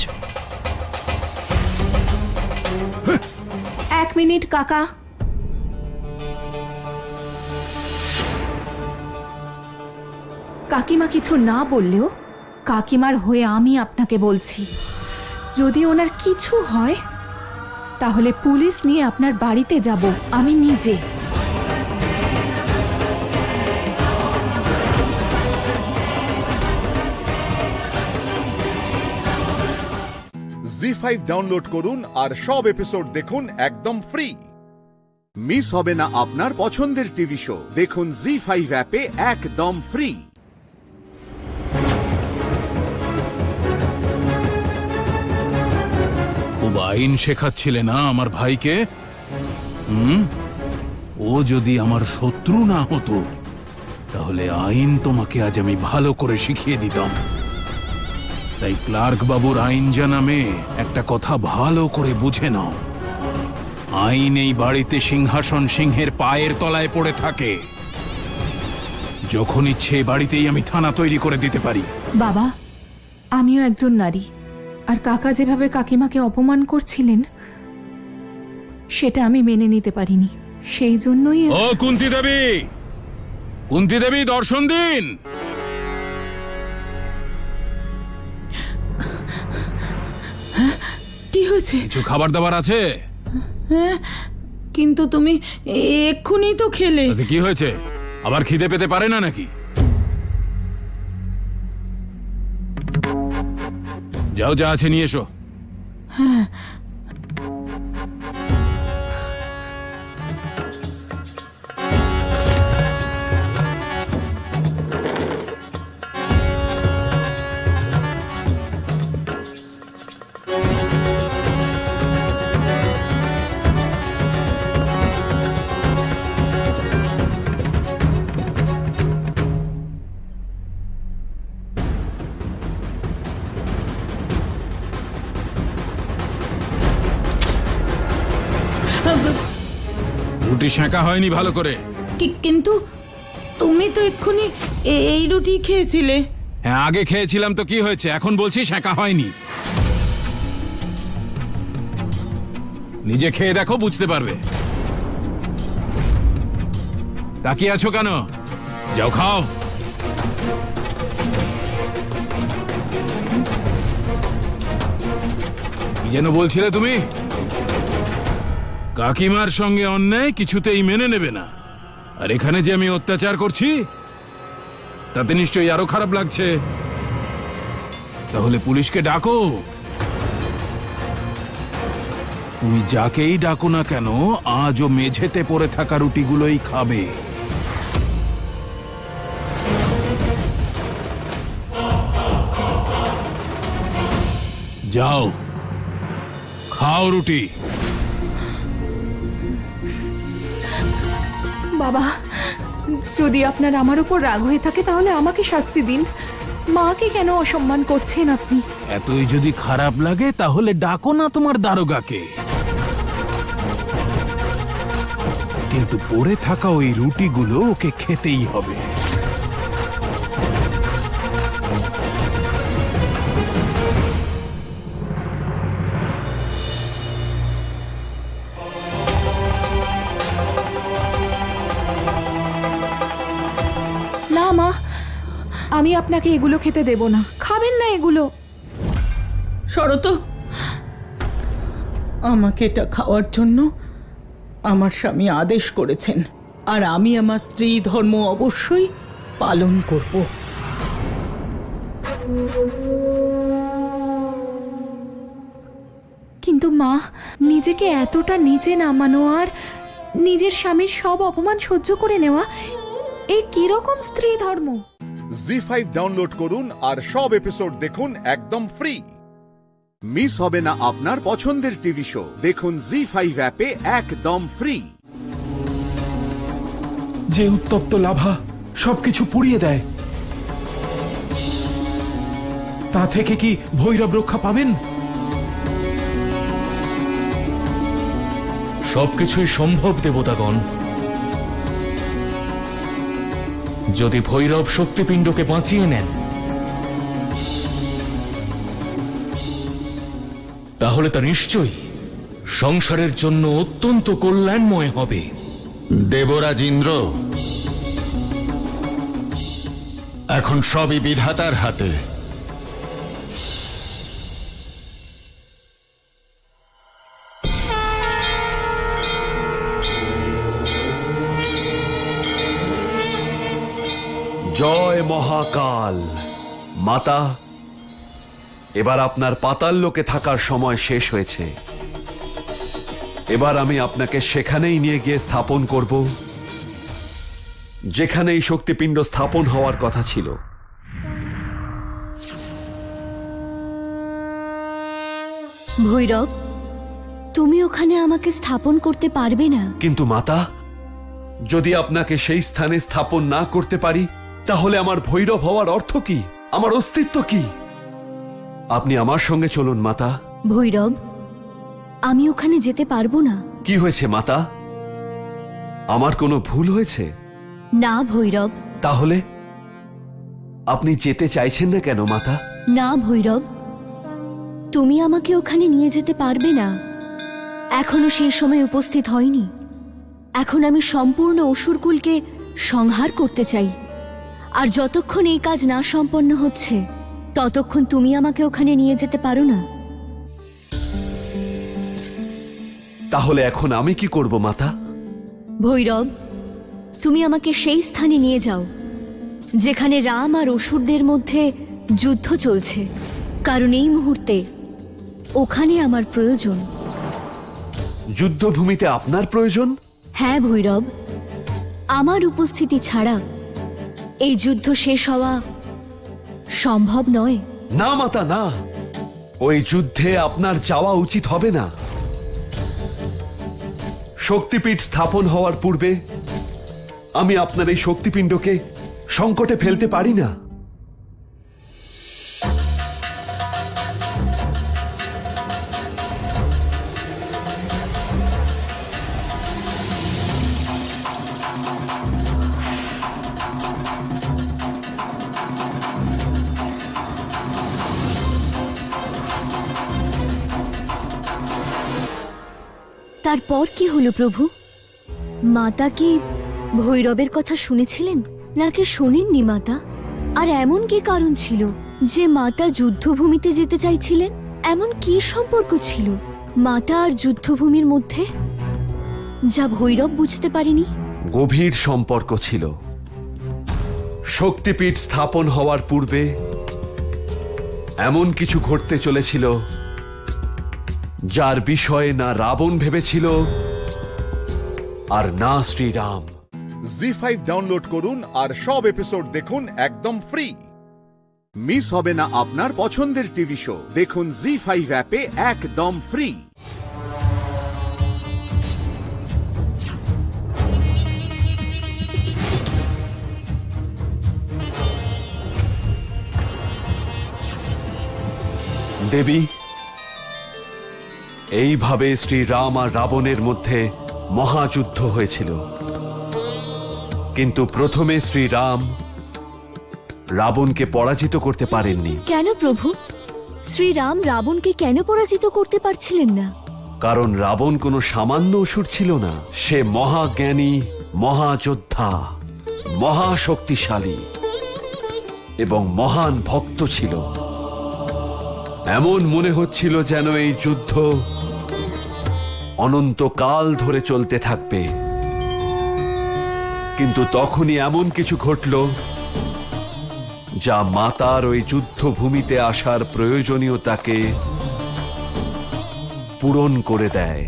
1 মিনিট কাকা। কাকিমা কিছু না বললেও কাকিমার হয়ে আমি আপনাকে বলছি, যদি ওনার কিছু হয় তাহলে পুলিশ নিয়ে আপনার বাড়িতে যাব আমি নিজে। জি5 ডাউনলোড করুন আর সব এপিসোড দেখুন একদম ফ্রি। মিস হবে না আপনার পছন্দের টিভি শো, দেখুন জি5 অ্যাপে একদম ফ্রি। খুব আইন শেখাচ্ছিলে না আমার ভাইকে? ও যদি আমার শত্রু না হতো তাহলে আইন তোমাকে আজ আমি ভালো করে শিখিয়ে দিতাম। তাই ক্লার্ক বাবুর আইন জানা মেয়ে, একটা কথা ভালো করে বুঝে নাও, আইন এই বাড়িতে সিংহাসন সিংহের পায়ের তলায় পড়ে থাকে। যখন ইচ্ছে বাড়িতেই আমি থানা তৈরি করে দিতে পারি। বাবা, আমিও একজন নারী, আর কাকা যেভাবে কাকিমাকে অপমান করছিলেন সেটা আমি মেনে নিতে পারিনি। সেই জন্যই ও কুন্তি দেবী, কুন্তি দেবী দর্শন দিন। কি হয়েছে? কিছু খাবার দাবার আছে? হ্যাঁ, কিন্তু তুমি এক্ষুনি তো খেলে। তাতে কি হয়েছে? আবার খিদে পেতে পারে না নাকি? যাও, যা আছে নিয়ে এসো। হ্যাঁ, রুটি সেঁকা হয়নি ভালো করে। কিন্তু তুমি তো এক্ষুনি এই রুটি খেয়েছিলে। হ্যাঁ, আগে খেয়েছিলাম তো কি হয়েছে? এখন বলছি সেঁকা হয়নি। নিজে খেয়ে দেখো, বুঝতে পারবে। তাকিয়ে আছো কেন? যাও খাও। কি যেন বলছিলে তুমি? কাকিমার সঙ্গে অন্যায় কিছুতেই মেনে নেবে না, আর এখানে যে আমি অত্যাচার করছি তাতে নিশ্চয়ই আরো খারাপ লাগছে। তাহলে পুলিশকে ডাকো। তুমি যাকেই ডাকো না কেন, আজও মেঝেতে পড়ে থাকা রুটিগুলোই খাবে। যাও, খাও রুটি। বাবা, যদি আপনার আমার উপর রাগ হয়ে থাকে তাহলে আমাকে শাস্তি দিন। মাকে কেন অসম্মান করছেন আপনি? এতই যদি খারাপ লাগে তাহলে ডাকো না তোমার দারোগাকে। কিন্তু পড়ে থাকা ওই রুটিগুলো ওকে খেতেই হবে। না মা, আমি আপনাকে এগুলো খেতে দেব না। খাবেন না এগুলো। শরত, আমাকে এটা খাওয়ার জন্য আমার স্বামী আদেশ করেছেন, আর আমি আমার স্ত্রী ধর্ম অবশ্যই পালন করব। কিন্তু মা, নিজেকে এতটা নিচে নামানো আর নিজের স্বামীর সব অপমান সহ্য করে নেওয়া, এই কিরকম স্ত্রী ধর্ম? জি5 ডাউনলোড করুন আর সব এপিসোড দেখুন একদম ফ্রি। মিস হবে না আপনার পছন্দের টিভি শো। দেখুন জি5 অ্যাপে একদম ফ্রি। যে উত্তপ্ত লাভা সবকিছু পুড়িয়ে দেয়, তা থেকে কি ভৈরব রক্ষা পাবেন? সবকিছুই সম্ভব দেবতাগণ, যদি ভৈরব শক্তিপিণ্ডকে বাঁচিয়ে নেন। তাহলে তা নিশ্চয়ই সংসারের জন্য অত্যন্ত কল্যাণময় হবে। দেবরাজ ইন্দ্র, এখন সবই বিধাতার হাতে। জয় মহাকাল। মাতা, এবার আপনার পাতাল লোকে থাকার সময় শেষ হয়েছে। এবার আমি আপনাকে সেখানেই নিয়ে গিয়ে স্থাপন করব যেখানে এই শক্তিপিণ্ড স্থাপন হওয়ার কথা ছিল। ভৈরব, তুমি ওখানে আমাকে স্থাপন করতে পারবে না। কিন্তু মাতা, যদি আপনাকে সেই স্থানে স্থাপন না করতে পারি তাহলে আমার ভৈরব হওয়ার অর্থ কি? আমার অস্তিত্ব কি? আপনি আমার সঙ্গে চলুন মাতা। ভৈরব, আমি ওখানে যেতে পারবো না। কি হয়েছে মাতা? আমার কোনো ভুল হয়েছে? না ভৈরব। তাহলে আপনি যেতে চাইছেন না কেন মাতা? না ভৈরব, তুমি আমাকে ওখানে নিয়ে যেতে পারবে না। এখনো সেই সময় উপস্থিত হয়নি। এখন আমি সম্পূর্ণ অসুরকুলকে সংহার করতে চাই, আর যতক্ষণ এই কাজ না সম্পন্ন হচ্ছে ততক্ষণ তুমি আমাকে ওখানে নিয়ে যেতে পারো না। তাহলে এখন আমি কি করব মাতা? ভৈরব, তুমি আমাকে সেই স্থানে নিয়ে যাও যেখানে রাম আর অসুরদের মধ্যে যুদ্ধ চলছে, কারণ এই মুহূর্তে ওখানে আমার প্রয়োজন। যুদ্ধভূমিতে আপনার প্রয়োজন? হ্যাঁ ভৈরব, আমার উপস্থিতি ছাড়া এই যুদ্ধ শেষ হওয়া সম্ভব নয়। না মাতা, না, ওই যুদ্ধে আপনার যাওয়া উচিত হবে না। শক্তিপীঠ স্থাপন হওয়ার পূর্বে আমি আপনার এই শক্তিপিণ্ডকে সংকটে ফেলতে পারি না। তারপর কি হলো প্রভু? মাতা কি ভৈরবের কথা শুনেছিলেন নাকি শোনেননি মাতা? আর এমন কি কারণ ছিল যে মাতা যুদ্ধভূমিতে যেতে চাইছিলেন? এমন কি সম্পর্ক ছিল মাতা আর যুদ্ধভূমির মধ্যে যা ভৈরব বুঝতে পারেনি? গভীর সম্পর্ক ছিল। শক্তিপীঠ স্থাপন হওয়ার পূর্বে এমন কিছু ঘটতে চলেছিল যার বিষয়ে না রাবণ ভেবেছিল আর না শ্রীরাম। জি5 ডাউনলোড করুন আর সব এপিসোড দেখুন একদম ফ্রি। মিস হবে না আপনার পছন্দের টিভি শো। দেখুন জি5 অ্যাপে একদম ফ্রি। দেবী, এইভাবে শ্রীরাম আর রাবণের মধ্যে মহাযুদ্ধ হয়েছিল, কিন্তু প্রথমে শ্রীরাম রাবণকে পরাজিত করতে পারেননি। কেন প্রভু? শ্রীরাম রাবণকে কেন পরাজিত করতে পারছিলেন না? কারণ রাবণ কোনো সামান্য অসুর ছিল না। সে মহাজ্ঞানী, মহাযোদ্ধা, মহাশক্তিশালী এবং মহান ভক্ত ছিল। এমন মনে হচ্ছিল যেন এই যুদ্ধ অনন্তকাল ধরে চলতে থাকবে। কিন্তু তখনই এমন কিছু ঘটল যা মাতার ওই যুদ্ধভূমিতে আসার প্রয়োজনীয়তাকে পূরণ করে দেয়।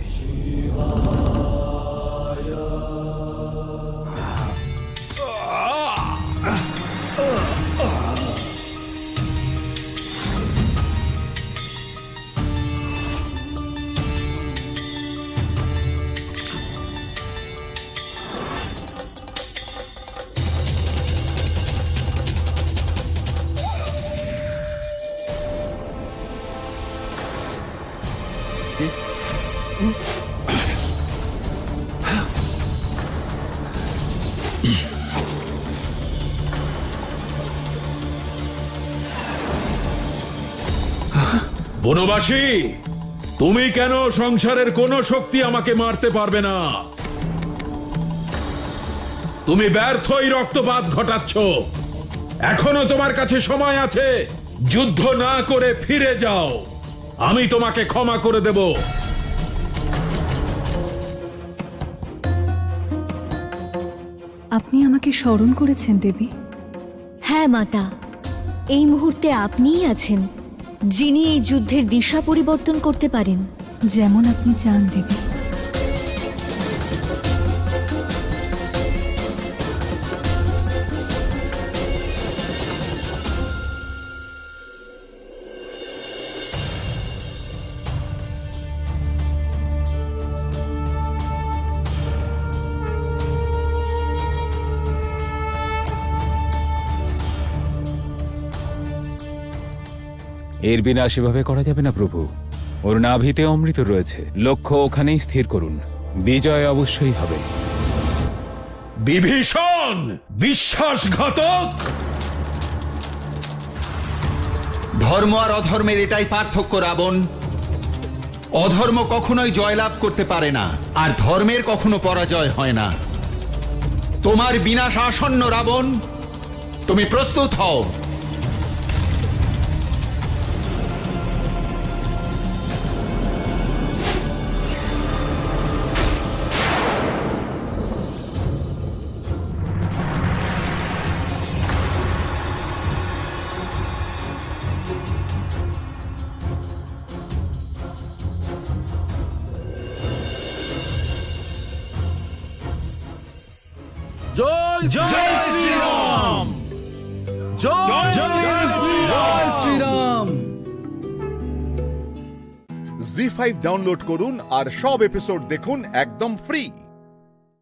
বনবাসী, তুমি কেন? সংসারের কোনো শক্তি আমাকে মারতে পারবে না। তুমি ব্যর্থই রক্তপাত ঘটাচ্ছ। এখনো তোমার কাছে সময় আছে। যুদ্ধ না করে ফিরে যাও, আমি তোমাকে ক্ষমা করে দেব। আপনি আমাকে স্মরণ করেছেন দেবী? হ্যাঁ মাতা, এই মুহূর্তে আপনিই আছেন যিনি এই যুদ্ধের দিশা পরিবর্তন করতে পারেন। যেমন আপনি চান দেবী। এর বিনা সেভাবে করা যাবে না প্রভু। ওর নাভিতে অমৃত রয়েছে, লক্ষ্য ওখানেই স্থির করুন। বিজয় অবশ্যই হবে। বিভীষণ বিশ্বাসঘাতক! ধর্ম আর অধর্মের এটাই পার্থক্য রাবণ। অধর্ম কখনোই জয়লাভ করতে পারে না, আর ধর্মের কখনো পরাজয় হয় না। তোমার বিনাশ আসন্ন রাবণ, তুমি প্রস্তুত হও। জয় শ্রীরাম, জয় শ্রীরাম। জি5 ডাউনলোড করুন আর সব এপিসোড দেখুন একদম ফ্রি।